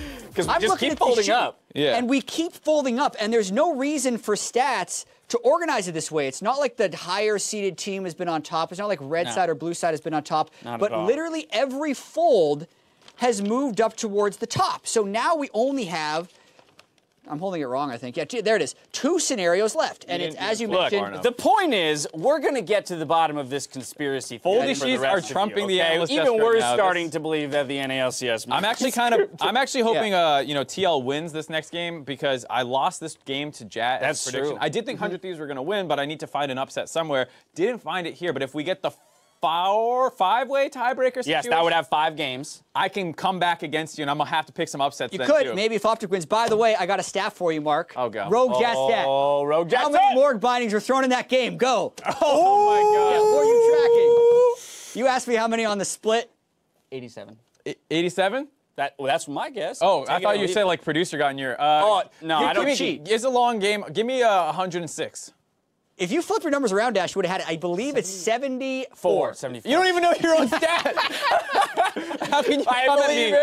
I'm just looking keep at the folding sheet, up. Yeah. and we keep folding up, and there's no reason for stats to organize it this way. It's not like the higher seeded team has been on top. It's not like red side or blue side has been on top. Not but at all. literally every fold has moved up towards the top. So now we only have, I'm holding it wrong, I think. Yeah, there it is. 2 scenarios left. And it's, as you mentioned, The point is, we're going to get to the bottom of this conspiracy theory. Foldy for sheets the are rest of trumping you, the okay? analyst Even desk right we're now. starting to believe that the NALCS. I'm actually hoping TL wins this next game, because I lost this game to Jat. That's prediction. true. I did think 100 Thieves were going to win, but I need to find an upset somewhere. Didn't find it here, but if we get the 5-way tiebreaker situation, Yes, that would have 5 games. I can come back against you, and I'm going to have to pick some upsets you then, could, too. maybe if Optic wins. By the way, I got a staff for you, Mark. Oh, God. Rogue Jat stat. Oh, Rogue Jat How many Morg bindings were thrown in that game? Go. Oh, my God. Yeah, what are you tracking? You asked me how many on the split. 87. 87? That's my guess. Oh, Take I it thought or you leave said it. like producer got in your. Oh, no, I don't cheat. It's a long game. Give me 106. If you flip your numbers around, Dash, you would have had it. I believe it's 74. 74. You don't even know your own stat. How can you come at me?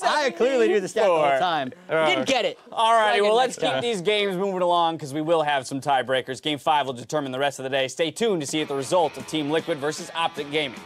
I clearly do the stat all the time. You didn't get it. All righty, well, let's next keep time. these games moving along, because we will have some tiebreakers. Game 5 will determine the rest of the day. Stay tuned to see the result of Team Liquid versus Optic Gaming.